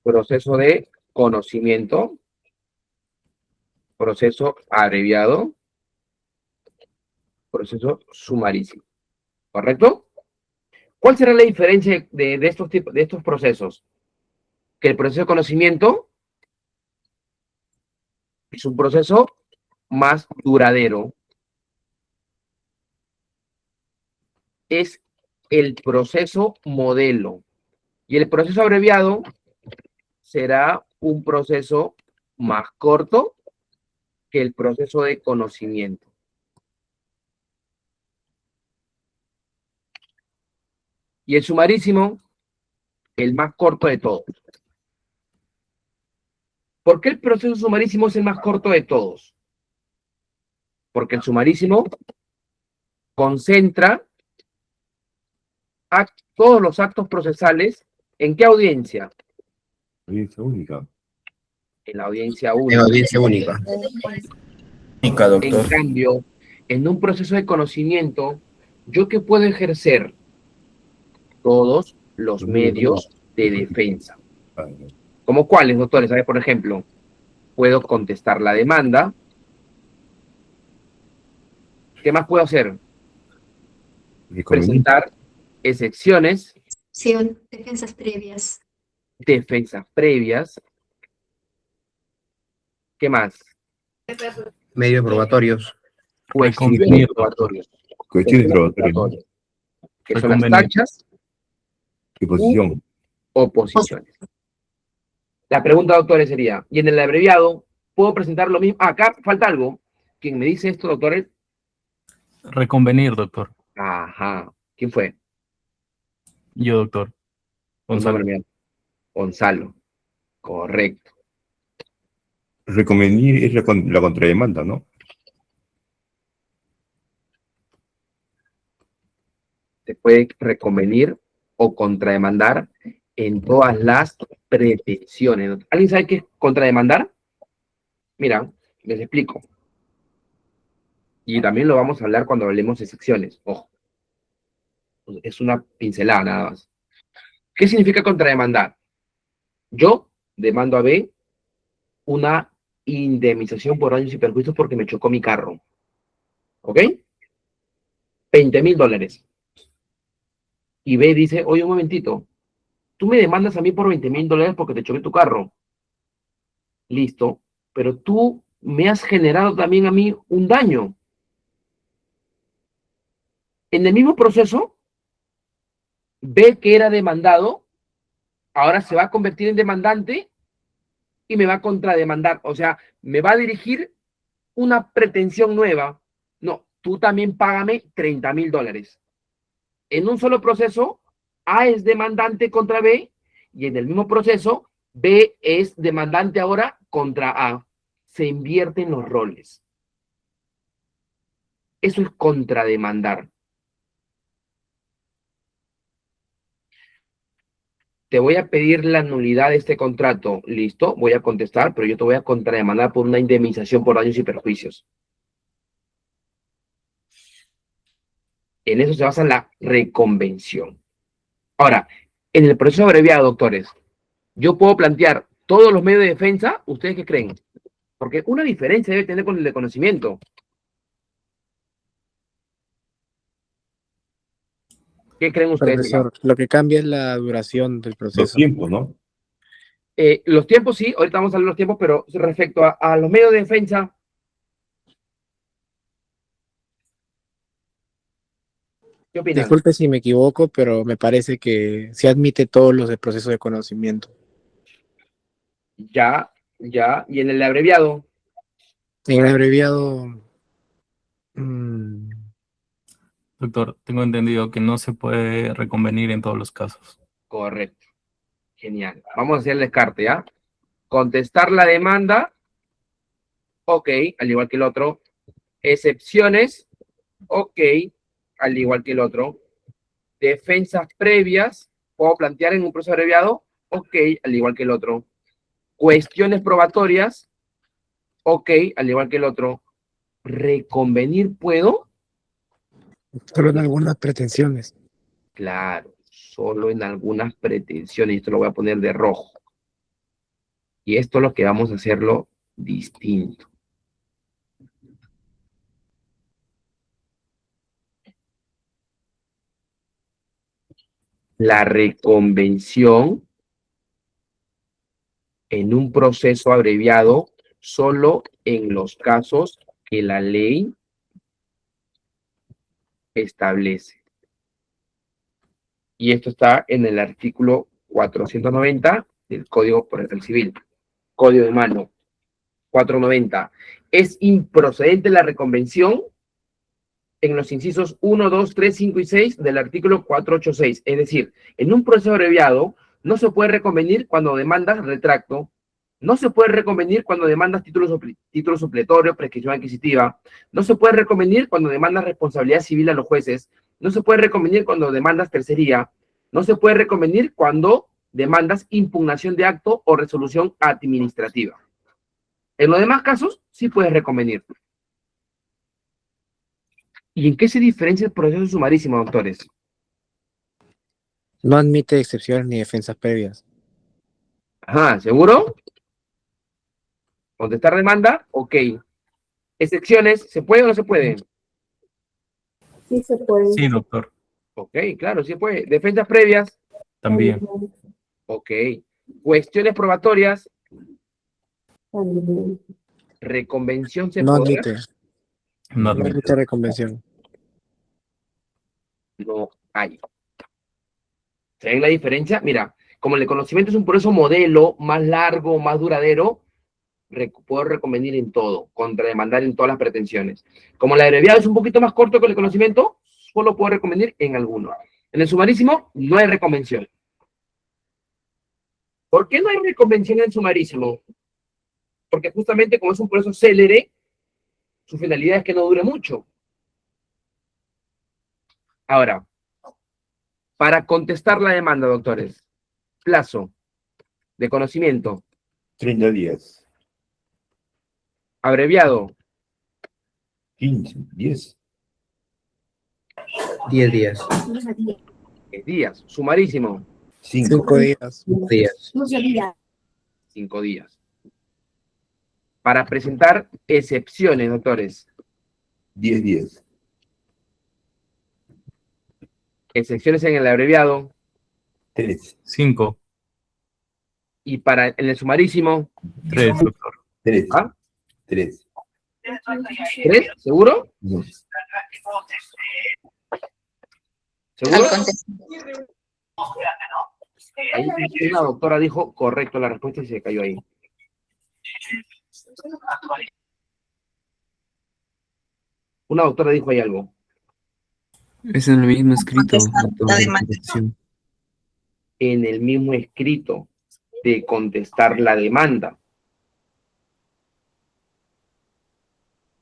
[SPEAKER 1] Proceso de conocimiento, proceso abreviado, proceso sumarísimo. ¿Correcto? ¿Cuál será la diferencia de estos tipos, de estos procesos? Que el proceso de conocimiento es un proceso más duradero. Es el proceso modelo. Y el proceso abreviado será un proceso más corto que el proceso de conocimiento. Y el sumarísimo, el más corto de todos. ¿Por qué el proceso sumarísimo es el más corto de todos? Porque el sumarísimo concentra todos los actos procesales. ¿En qué audiencia?
[SPEAKER 6] Audiencia única.
[SPEAKER 1] En la audiencia única.
[SPEAKER 13] En audiencia única. Única, doctor.
[SPEAKER 1] En cambio, en un proceso de conocimiento, ¿yo qué puedo ejercer? Todos los medios de defensa. ¿Cómo cuáles, doctores? A ver, por ejemplo, puedo contestar la demanda. ¿Qué más puedo hacer? Presentar excepciones.
[SPEAKER 18] Sí, defensas previas.
[SPEAKER 1] Defensas previas. ¿Qué más?
[SPEAKER 13] Medios probatorios.
[SPEAKER 1] Cuestiones probatorias.
[SPEAKER 6] Cuestiones probatorias.
[SPEAKER 1] Que son las tachas.
[SPEAKER 6] ¿Qué posición?
[SPEAKER 1] Oposiciones. La pregunta, doctores, sería, y en el abreviado, ¿puedo presentar lo mismo? Acá falta algo. ¿Quién me dice esto, doctores?
[SPEAKER 11] Reconvenir, doctor.
[SPEAKER 1] Ajá. ¿Quién fue?
[SPEAKER 11] Yo, doctor. Gonzalo.
[SPEAKER 1] Gonzalo. Correcto.
[SPEAKER 6] Reconvenir es la contrademanda, ¿no?
[SPEAKER 1] Se puede reconvenir o contrademandar en todas las pretensiones. ¿Alguien sabe qué es contrademandar? Mira, les explico. Y también lo vamos a hablar cuando hablemos de secciones. Ojo. Es una pincelada nada más. ¿Qué significa contrademandar? Yo demando a B una indemnización por daños y perjuicios porque me chocó mi carro. ¿Ok? $20,000. Y B dice, oye, un momentito, tú me demandas a mí por $20,000 porque te choqué tu carro. Listo, pero tú me has generado también a mí un daño. En el mismo proceso, B, que era demandado, ahora se va a convertir en demandante y me va a contrademandar. O sea, me va a dirigir una pretensión nueva. No, tú también págame $30,000. En un solo proceso, A es demandante contra B y en el mismo proceso, B es demandante ahora contra A. Se invierten los roles. Eso es contrademandar. Te voy a pedir la nulidad de este contrato. Listo, voy a contestar, pero yo te voy a contrademandar por una indemnización por daños y perjuicios. En eso se basa la reconvención. Ahora, en el proceso abreviado, doctores, yo puedo plantear todos los medios de defensa. ¿Ustedes qué creen? Porque una diferencia debe tener con el de conocimiento. ¿Qué creen ustedes?
[SPEAKER 3] Profesor, lo que cambia es la duración del proceso.
[SPEAKER 6] Los tiempos, ¿no?
[SPEAKER 1] Los tiempos sí, ahorita vamos a hablar de los tiempos, pero respecto a los medios de defensa, ¿Qué opinan?
[SPEAKER 3] Disculpe si me equivoco, pero me parece que se admite todos los del proceso de conocimiento.
[SPEAKER 1] Ya. Y en el abreviado,
[SPEAKER 3] En el abreviado,
[SPEAKER 11] Doctor, tengo entendido que no se puede reconvenir en todos los casos.
[SPEAKER 1] correcto. Genial. Vamos a hacer el descarte, ¿ya? Contestar la demanda, ok, al igual que el otro. Excepciones, ok, al igual que el otro. Defensas previas, puedo plantear en un proceso abreviado, ok, al igual que el otro. Cuestiones probatorias, ok, al igual que el otro. ¿Reconvenir puedo?
[SPEAKER 3] solo en algunas pretensiones.
[SPEAKER 1] Claro, solo en algunas pretensiones. Esto lo voy a poner de rojo. Y esto es lo que vamos a hacerlo distinto. La reconvención en un proceso abreviado solo en los casos que la ley establece. Y esto está en el artículo 490 del Código Procesal Civil. Código de mano 490. Es improcedente la reconvención en los incisos 1, 2, 3, 5 y 6 del artículo 486. Es decir, en un proceso abreviado no se puede reconvenir cuando demandas retracto, no se puede reconvenir cuando demandas título supletorio, prescripción adquisitiva, no se puede reconvenir cuando demandas responsabilidad civil a los jueces, no se puede reconvenir cuando demandas tercería, no se puede reconvenir cuando demandas impugnación de acto o resolución administrativa. En los demás casos, sí puedes reconvenir. ¿Y en qué se diferencia el proceso sumarísimo, doctores?
[SPEAKER 3] No admite excepciones ni defensas previas.
[SPEAKER 1] Ajá, ¿seguro? Contestar demanda, ok. Excepciones, ¿se puede o no se puede?
[SPEAKER 7] Sí se puede.
[SPEAKER 11] Sí, doctor.
[SPEAKER 1] Ok, claro, sí se puede. Defensas previas,
[SPEAKER 11] También.
[SPEAKER 1] ok. Cuestiones probatorias, reconvención se
[SPEAKER 3] No
[SPEAKER 1] podrá.
[SPEAKER 3] admite.
[SPEAKER 11] No
[SPEAKER 3] No
[SPEAKER 11] admite.
[SPEAKER 3] admite reconvención.
[SPEAKER 1] No hay. ¿Se ven la diferencia? Mira, como el conocimiento es un proceso modelo, más largo, más duradero, puedo reconvenir en todo, contrademandar en todas las pretensiones. Como el abreviado es un poquito más corto que el conocimiento, solo puedo reconvenir en alguno. En el sumarísimo, no hay reconvención. ¿Por qué no hay reconvención en el sumarísimo? Porque justamente como es un proceso célere, su finalidad es que no dure mucho. Ahora, para contestar la demanda, doctores, plazo de conocimiento.
[SPEAKER 6] 30 días.
[SPEAKER 1] Abreviado.
[SPEAKER 6] 15, 10.
[SPEAKER 13] 10 días.
[SPEAKER 1] 10 días. Sumarísimo.
[SPEAKER 3] 5 días.
[SPEAKER 1] 5 días. Para presentar excepciones, doctores.
[SPEAKER 6] 10 días.
[SPEAKER 1] Excepciones en el abreviado.
[SPEAKER 6] 3.
[SPEAKER 11] 5.
[SPEAKER 1] Y para en el sumarísimo.
[SPEAKER 11] 3, doctor.
[SPEAKER 6] 3.
[SPEAKER 1] ¿Ah?
[SPEAKER 6] 3.
[SPEAKER 1] 3, ¿seguro?
[SPEAKER 6] No.
[SPEAKER 1] ¿Seguro? Ahí una doctora dijo correcto la respuesta y se cayó ahí. Una doctora dijo ahí algo.
[SPEAKER 8] Es en el mismo escrito, doctor, de corrección.
[SPEAKER 1] En el mismo escrito de contestar la demanda.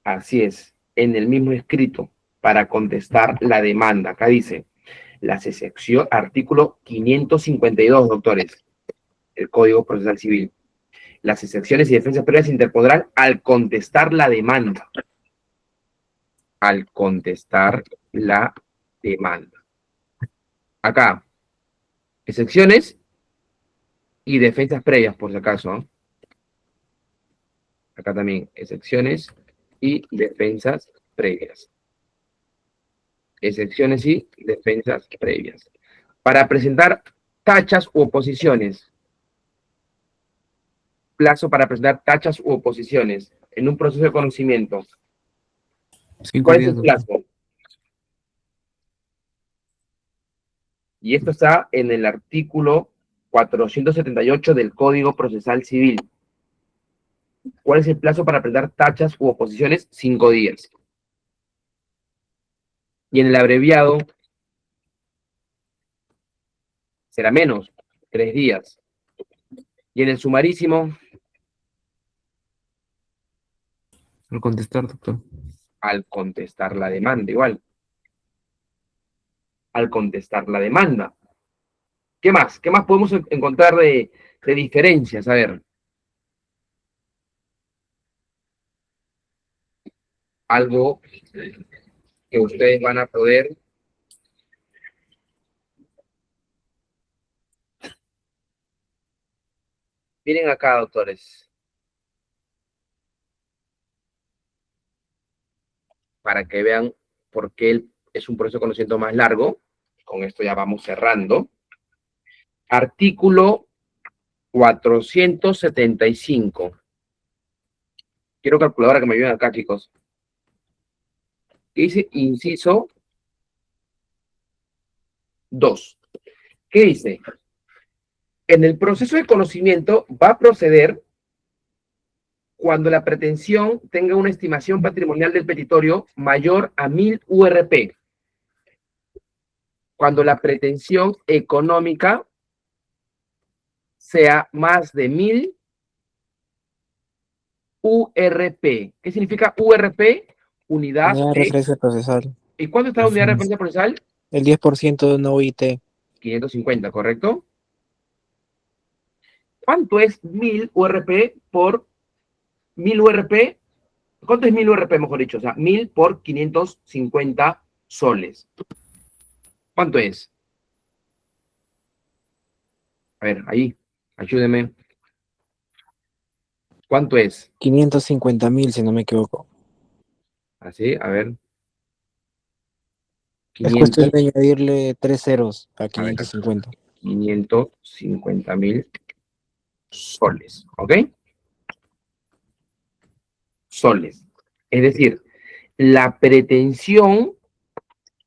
[SPEAKER 1] Así es, en el mismo escrito para contestar la demanda. Acá dice, las excepciones, artículo 552, doctores, el Código Procesal Civil. Las excepciones y defensas previas se interpondrán al contestar la demanda. Al contestar la demanda. Acá, excepciones y defensas previas, por si acaso, ¿no? Acá también, excepciones y defensas previas. Excepciones y defensas previas. Para presentar tachas u oposiciones. Plazo para presentar tachas u oposiciones en un proceso de conocimiento.
[SPEAKER 8] 5
[SPEAKER 1] ¿Cuál es
[SPEAKER 8] días,
[SPEAKER 1] el
[SPEAKER 8] doctor.
[SPEAKER 1] plazo? Y esto está en el artículo 478 del Código Procesal Civil. ¿Cuál es el plazo para presentar tachas u oposiciones? 5 días. Y en el abreviado será menos, 3 días. Y en el sumarísimo,
[SPEAKER 8] Al contestar, doctor.
[SPEAKER 1] al contestar la demanda, igual. Al contestar la demanda. ¿Qué más? ¿Qué más podemos encontrar de diferencias? A ver. Algo que ustedes van a poder miren acá, doctores, para que vean por qué es un proceso de conocimiento más largo. Con esto ya vamos cerrando. Artículo 475. Quiero calculadora que me ayuden acá, chicos. ¿Qué dice? Inciso 2. ¿Qué dice? En el proceso de conocimiento va a proceder cuando la pretensión tenga una estimación patrimonial del petitorio mayor a 1000 URP. Cuando la pretensión económica sea más de 1000 URP. ¿Qué significa URP? Unidad
[SPEAKER 3] Unidad de
[SPEAKER 1] de...
[SPEAKER 3] referencia procesal.
[SPEAKER 1] ¿Y cuánto está la unidad de referencia procesal?
[SPEAKER 3] El 10% de una UIT.
[SPEAKER 1] 550, ¿correcto? ¿Cuánto es 1000 URP por 1000 URP? ¿Cuánto es 1000 URP, mejor dicho? O sea, 1000 por 550 soles. ¿Cuánto es? A ver, ahí, ayúdeme. ¿Cuánto es?
[SPEAKER 3] 550.000, si no me equivoco.
[SPEAKER 1] Así, a ver.
[SPEAKER 3] Es cuestión de añadirle 3 ceros a 550.
[SPEAKER 1] 550.000 soles, ¿ok? Soles. Es decir, la pretensión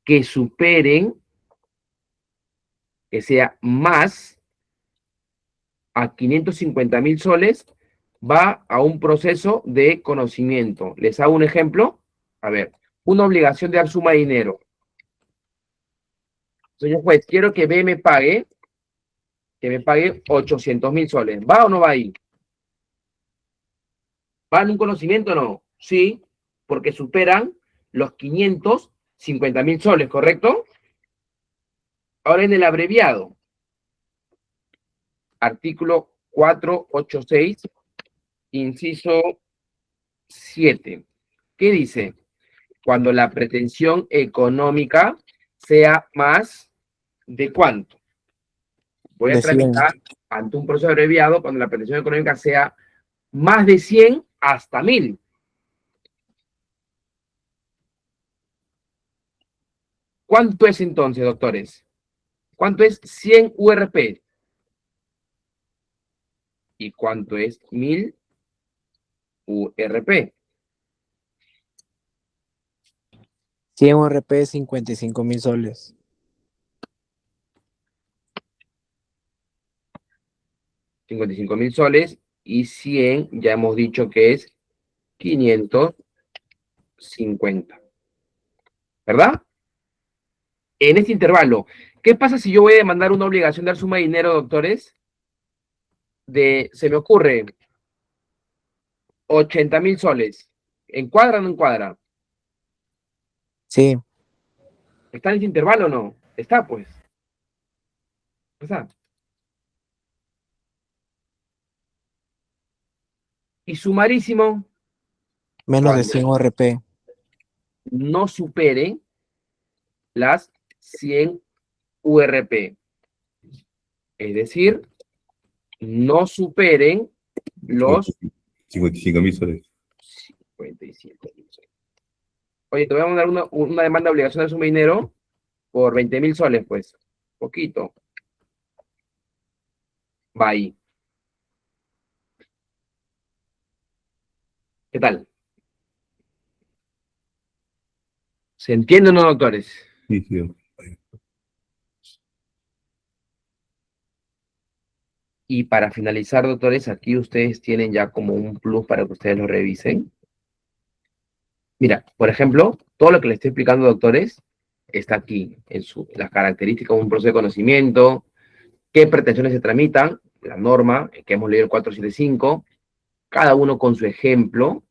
[SPEAKER 1] que superen, que sea más a 550.000 soles, va a un proceso de conocimiento. ¿Les hago un ejemplo? A ver, una obligación de dar suma de dinero. Señor juez, quiero que B me pague 800.000 soles. ¿Va o no va ahí? ¿Va en un conocimiento o no? Sí, porque superan los 550.000 soles, ¿correcto? Ahora en el abreviado. Artículo 486, inciso 7. ¿Qué dice? Cuando la pretensión económica sea más de ¿cuánto? Voy a
[SPEAKER 3] De 100.
[SPEAKER 1] tramitar ante un proceso abreviado cuando la pretensión económica sea más de 100 hasta 1000. ¿Cuánto es entonces, doctores? ¿Cuánto es 100 URP? ¿Y cuánto es 1000 URP?
[SPEAKER 3] 100 URP, 55.000 soles.
[SPEAKER 1] 55.000 soles y 100, ya hemos dicho que es 550. ¿Verdad? En este intervalo, ¿qué pasa si yo voy a demandar una obligación de dar suma de dinero, doctores? Se me ocurre, 80.000 soles. ¿Encuadra o no encuadra?
[SPEAKER 3] Sí.
[SPEAKER 1] ¿Está en este intervalo o no? Está, pues. Está. Y sumarísimo,
[SPEAKER 3] Menos de
[SPEAKER 1] cuando
[SPEAKER 3] 100 URP.
[SPEAKER 1] no supere las 100 URP. Es decir, no superen los
[SPEAKER 6] 55.000 soles.
[SPEAKER 1] 57.000 soles. Oye, te voy a mandar una demanda de obligación de suma de dinero por 20.000 soles, pues. Poquito. Va ahí. ¿Qué tal? ¿Se entiende o no, doctores?
[SPEAKER 6] Sí, sí.
[SPEAKER 1] Y para finalizar, doctores, aquí ustedes tienen ya como un plus para que ustedes lo revisen. Mira, por ejemplo, todo lo que les estoy explicando, doctores, está aquí, en las características de un proceso de conocimiento, qué pretensiones se tramitan, la norma, que hemos leído el 475, cada uno con su ejemplo.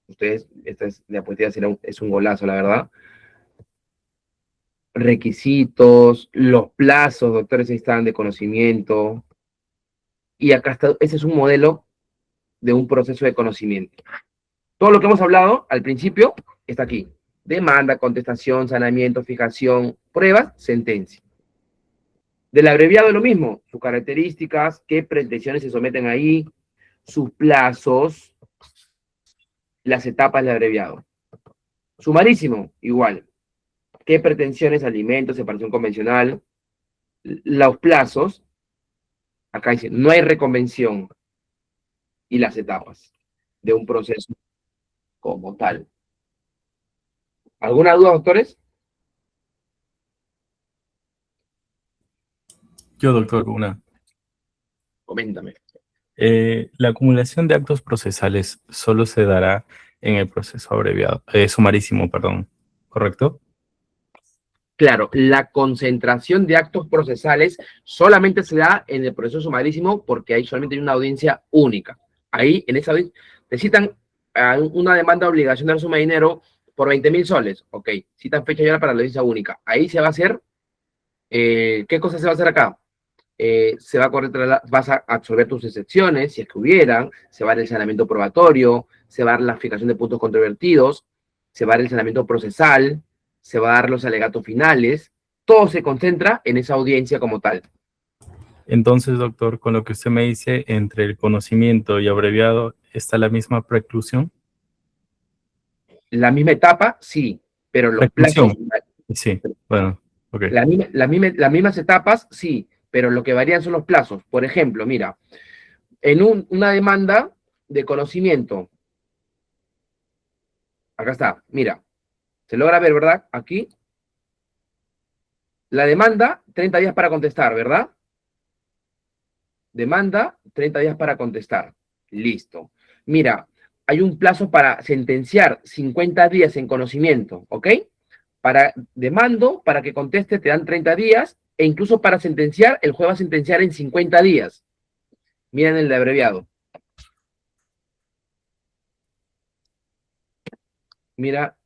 [SPEAKER 1] Ustedes, esta diapositiva es un golazo, la verdad. Requisitos, los plazos, doctores, ahí están, de conocimiento. Y acá está, ese es un modelo de un proceso de conocimiento. Todo lo que hemos hablado al principio está aquí. Demanda, contestación, saneamiento, fijación, pruebas, sentencia. Del abreviado es lo mismo, sus características, qué pretensiones se someten ahí, sus plazos, las etapas del abreviado. Sumarísimo, igual. ¿Qué pretensiones, alimentos, separación convencional? Los plazos, acá dice, no hay reconvención. Y las etapas de un proceso como tal. ¿Alguna duda, doctores?
[SPEAKER 11] Yo, doctor, una.
[SPEAKER 1] Coméntame.
[SPEAKER 11] La acumulación de actos procesales solo se dará en el proceso abreviado, sumarísimo, perdón, ¿correcto?
[SPEAKER 1] Claro, la concentración de actos procesales solamente se da en el proceso sumarísimo porque ahí solamente hay una audiencia única. Ahí, en esa audiencia, necesitan una demanda de obligación de suma de dinero por 20.000 soles. Ok, citan fecha ya para la audiencia única. Ahí se va a hacer, ¿qué cosa se va a hacer acá? Se va a correr, vas a absorber tus excepciones, si es que hubieran, se va a dar el saneamiento probatorio, se va a dar la fijación de puntos controvertidos, se va a dar el saneamiento procesal, se va a dar los alegatos finales, todo se concentra en esa audiencia como tal.
[SPEAKER 11] Entonces, doctor, con lo que usted me dice, entre el conocimiento y abreviado, ¿está la misma preclusión?
[SPEAKER 1] La misma etapa, sí, pero los plazos...
[SPEAKER 11] Sí, bueno, ok.
[SPEAKER 1] Las mismas etapas, sí, pero lo que varían son los plazos. Por ejemplo, mira, en una demanda de conocimiento, acá está, mira, se logra ver, ¿verdad? Aquí, la demanda, 30 días para contestar, ¿verdad? Demanda, 30 días para contestar. Listo. Mira, hay un plazo para sentenciar, 50 días en conocimiento, ¿ok? Para demando, para que conteste, te dan 30 días, e incluso para sentenciar, el juez va a sentenciar en 50 días. Miren el de abreviado. Mira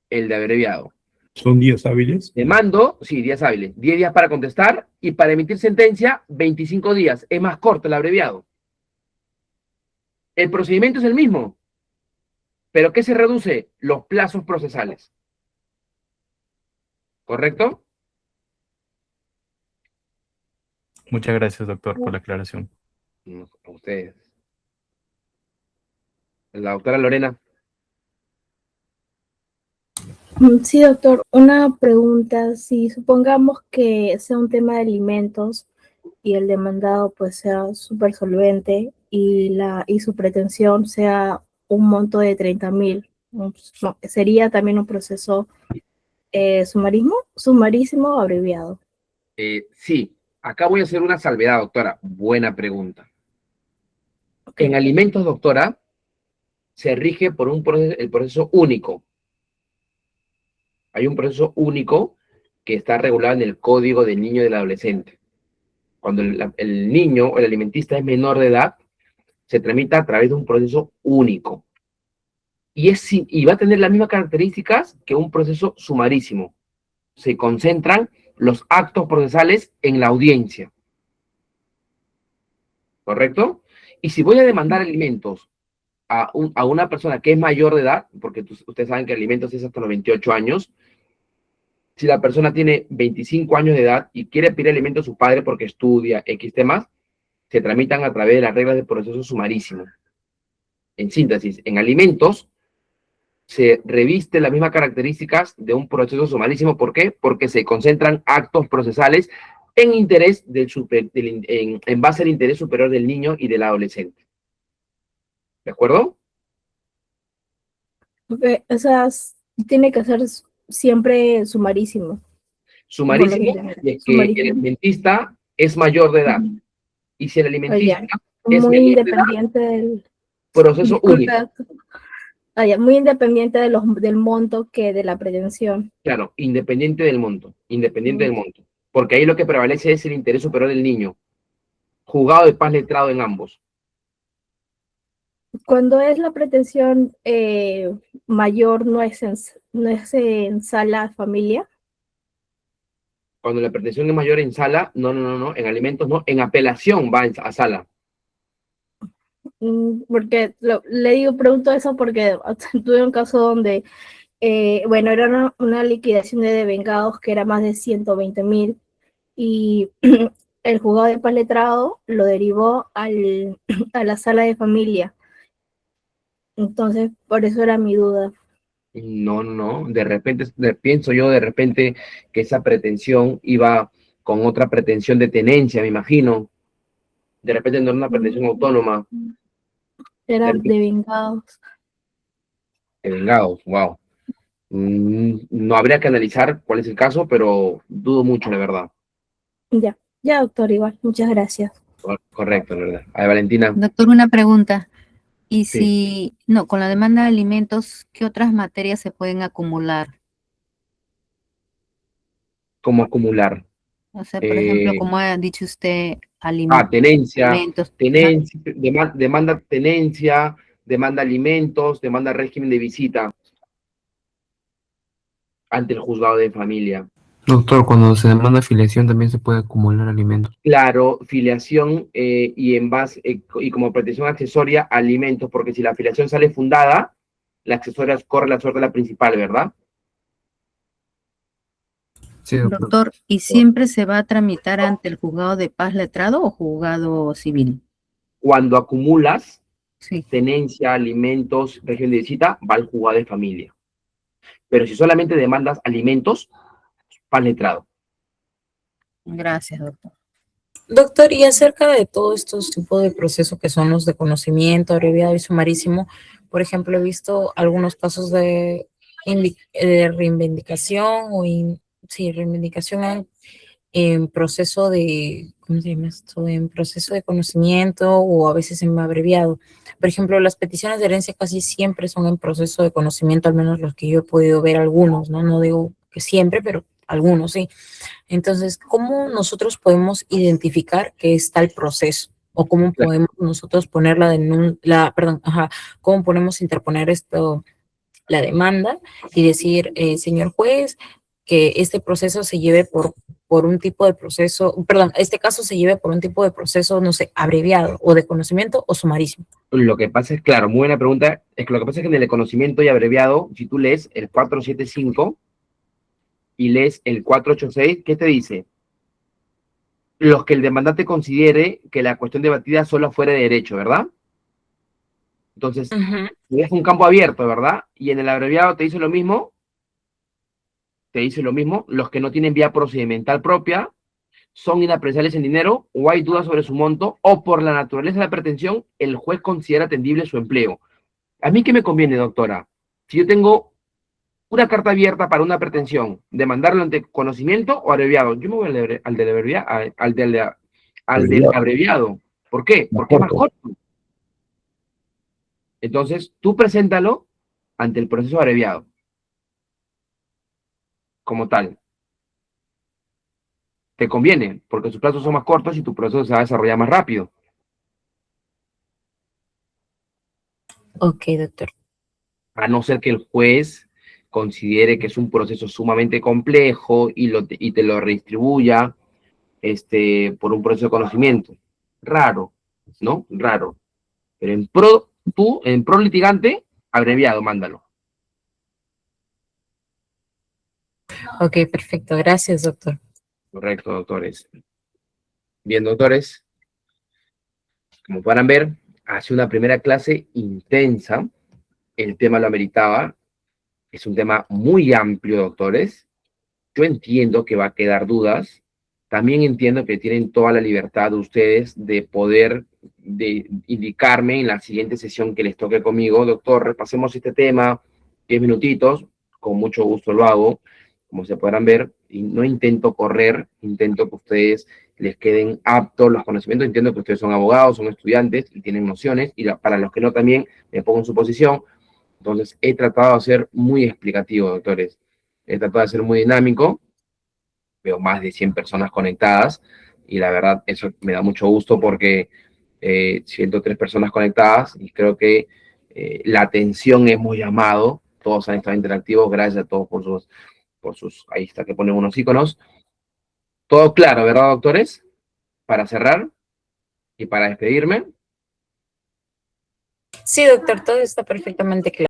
[SPEAKER 1] el de abreviado.
[SPEAKER 6] ¿Son días hábiles?
[SPEAKER 1] Demando, sí, días hábiles. 10 días para contestar y para emitir sentencia, 25 días. Es más corto el abreviado. El procedimiento es el mismo. ¿Pero qué se reduce? Los plazos procesales. ¿Correcto?
[SPEAKER 11] Muchas gracias, doctor, por la aclaración.
[SPEAKER 1] A ustedes. La doctora Lorena.
[SPEAKER 7] Sí, doctor, una pregunta. Si supongamos que sea un tema de alimentos y el demandado pues sea súper solvente y su pretensión sea un monto de 30.000, ¿sería también un proceso sumarísimo o abreviado?
[SPEAKER 1] Sí, acá voy a hacer una salvedad, doctora. Buena pregunta. En alimentos, doctora, se rige por el proceso único. Hay un proceso único que está regulado en el Código del Niño y del Adolescente. Cuando el niño o el alimentista es menor de edad, se tramita a través de un proceso único. Y va a tener las mismas características que un proceso sumarísimo. Se concentran los actos procesales en la audiencia. ¿Correcto? Y si voy a demandar alimentos a una persona que es mayor de edad, porque ustedes saben que alimentos es hasta los 28 años, si la persona tiene 25 años de edad y quiere pedir alimentos a su padre porque estudia X temas, se tramitan a través de las reglas del proceso sumarísimo. En síntesis, en alimentos se reviste las mismas características de un proceso sumarísimo. ¿Por qué? Porque se concentran actos procesales en interés en base al interés superior del niño y del adolescente. ¿De acuerdo?
[SPEAKER 7] Okay, o sea, tiene que ser siempre sumarísimo.
[SPEAKER 1] Sumarísimo, y es que el alimentista es mayor de edad. Y si el alimentista
[SPEAKER 7] Ya,
[SPEAKER 1] es
[SPEAKER 7] muy
[SPEAKER 1] menor de edad,
[SPEAKER 7] independiente del,
[SPEAKER 1] proceso único.
[SPEAKER 7] disculpa, muy independiente del monto que de la pretensión.
[SPEAKER 1] Claro, independiente del monto, independiente del monto. Porque ahí lo que prevalece es el interés superior del niño. Juzgado de paz letrado en ambos.
[SPEAKER 7] Cuando es la pretensión mayor, no es en sala familia.
[SPEAKER 1] Cuando la pretensión es mayor en sala, no, en alimentos no, en apelación va a sala.
[SPEAKER 7] Porque pregunto eso porque tuve un caso donde, bueno, era una liquidación de devengados que era más de 120.000 y el juzgado de paz letrado lo derivó a la sala de familia. Entonces, por eso era mi duda.
[SPEAKER 1] No, de repente, pienso yo de repente que esa pretensión iba con otra pretensión de tenencia, me imagino. De repente no era una pretensión autónoma.
[SPEAKER 7] Era devengados.
[SPEAKER 1] De vengados, wow. No habría que analizar cuál es el caso, pero dudo mucho, la verdad.
[SPEAKER 7] Ya, doctor, igual. Muchas gracias.
[SPEAKER 1] Correcto, la verdad. A ver, Valentina.
[SPEAKER 17] Doctor, una pregunta. Y
[SPEAKER 1] Sí.
[SPEAKER 17] si, no, con la demanda de alimentos, ¿qué otras materias se pueden acumular?
[SPEAKER 1] ¿Cómo acumular?
[SPEAKER 17] O sea, por ejemplo, como ha dicho usted,
[SPEAKER 1] Tenencia,
[SPEAKER 17] alimentos.
[SPEAKER 1] demanda tenencia, demanda alimentos, demanda régimen de visita ante el juzgado de familia.
[SPEAKER 8] Doctor, cuando se demanda afiliación también se puede acumular alimentos.
[SPEAKER 1] Claro, filiación y en base, y como pretensión accesoria, alimentos, porque si la afiliación sale fundada, la accesoria corre la suerte de la principal, ¿verdad?
[SPEAKER 8] Sí,
[SPEAKER 17] Doctor, ¿y siempre se va a tramitar ante el juzgado de paz letrado o juzgado civil?
[SPEAKER 1] Cuando acumulas tenencia, alimentos, régimen de visita, va al juzgado de familia. Pero si solamente demandas alimentos, paz letrado.
[SPEAKER 17] Gracias, doctor.
[SPEAKER 4] Doctor, y acerca de todos estos tipos de procesos que son los de conocimiento, abreviado y sumarísimo, por ejemplo, he visto algunos casos de reivindicación o reivindicación en proceso de, ¿cómo se llama esto? En proceso de conocimiento o a veces en abreviado. Por ejemplo, las peticiones de herencia casi siempre son en proceso de conocimiento, al menos los que yo he podido ver algunos, ¿no? No digo que siempre, pero algunos sí. Entonces, ¿cómo nosotros podemos identificar que está el proceso? ¿O cómo podemos nosotros poner cómo podemos interponer la demanda y decir, señor juez, que este proceso se lleve por un tipo de proceso, este caso se lleve por un tipo de proceso, no sé, abreviado, o de conocimiento o sumarísimo?
[SPEAKER 1] Lo que pasa es, claro, muy buena pregunta, es que lo que pasa es que en el conocimiento y abreviado, si tú lees el 475 y lees el 486, ¿qué te dice? Los que el demandante considere que la cuestión debatida solo fuera de derecho, ¿verdad? Entonces, es un campo abierto, ¿verdad? Y en el abreviado te dice lo mismo, los que no tienen vía procedimental propia, son inapreciables en dinero, o hay dudas sobre su monto, o por la naturaleza de la pretensión, el juez considera atendible su empleo. ¿A mí qué me conviene, doctora? Si yo tengo una carta abierta para una pretensión, demandarlo ante conocimiento o abreviado, yo me voy al del abreviado. ¿Por qué? Porque es más corto. Entonces, tú preséntalo ante el proceso abreviado, como tal. Te conviene, porque sus plazos son más cortos y tu proceso se va a desarrollar más rápido.
[SPEAKER 4] Ok, doctor.
[SPEAKER 1] A no ser que el juez considere que es un proceso sumamente complejo y te lo redistribuya por un proceso de conocimiento. Raro, ¿no? Raro. Pero en pro litigante, abreviado, mándalo.
[SPEAKER 4] Ok, perfecto. Gracias, doctor.
[SPEAKER 1] Correcto, doctores. Bien, doctores. Como podrán ver, hace una primera clase intensa. El tema lo ameritaba. Es un tema muy amplio, doctores. Yo entiendo que va a quedar dudas. También entiendo que tienen toda la libertad de ustedes de poder indicarme en la siguiente sesión que les toque conmigo. Doctor, repasemos este tema, 10 minutitos. Con mucho gusto lo hago. Como se podrán ver, y no intento correr, intento que ustedes les queden aptos los conocimientos. Entiendo que ustedes son abogados, son estudiantes y tienen nociones, y para los que no también me pongo en su posición. Entonces he tratado de ser muy explicativo, doctores. He tratado de ser muy dinámico. Veo más de 100 personas conectadas y la verdad eso me da mucho gusto porque 103 personas conectadas y creo que la atención hemos llamado, todos han estado interactivos, gracias a todos por sus, ahí está que ponen unos iconos. Todo claro, ¿verdad, doctores? Para cerrar y para despedirme.
[SPEAKER 4] Sí, doctor, todo está perfectamente claro.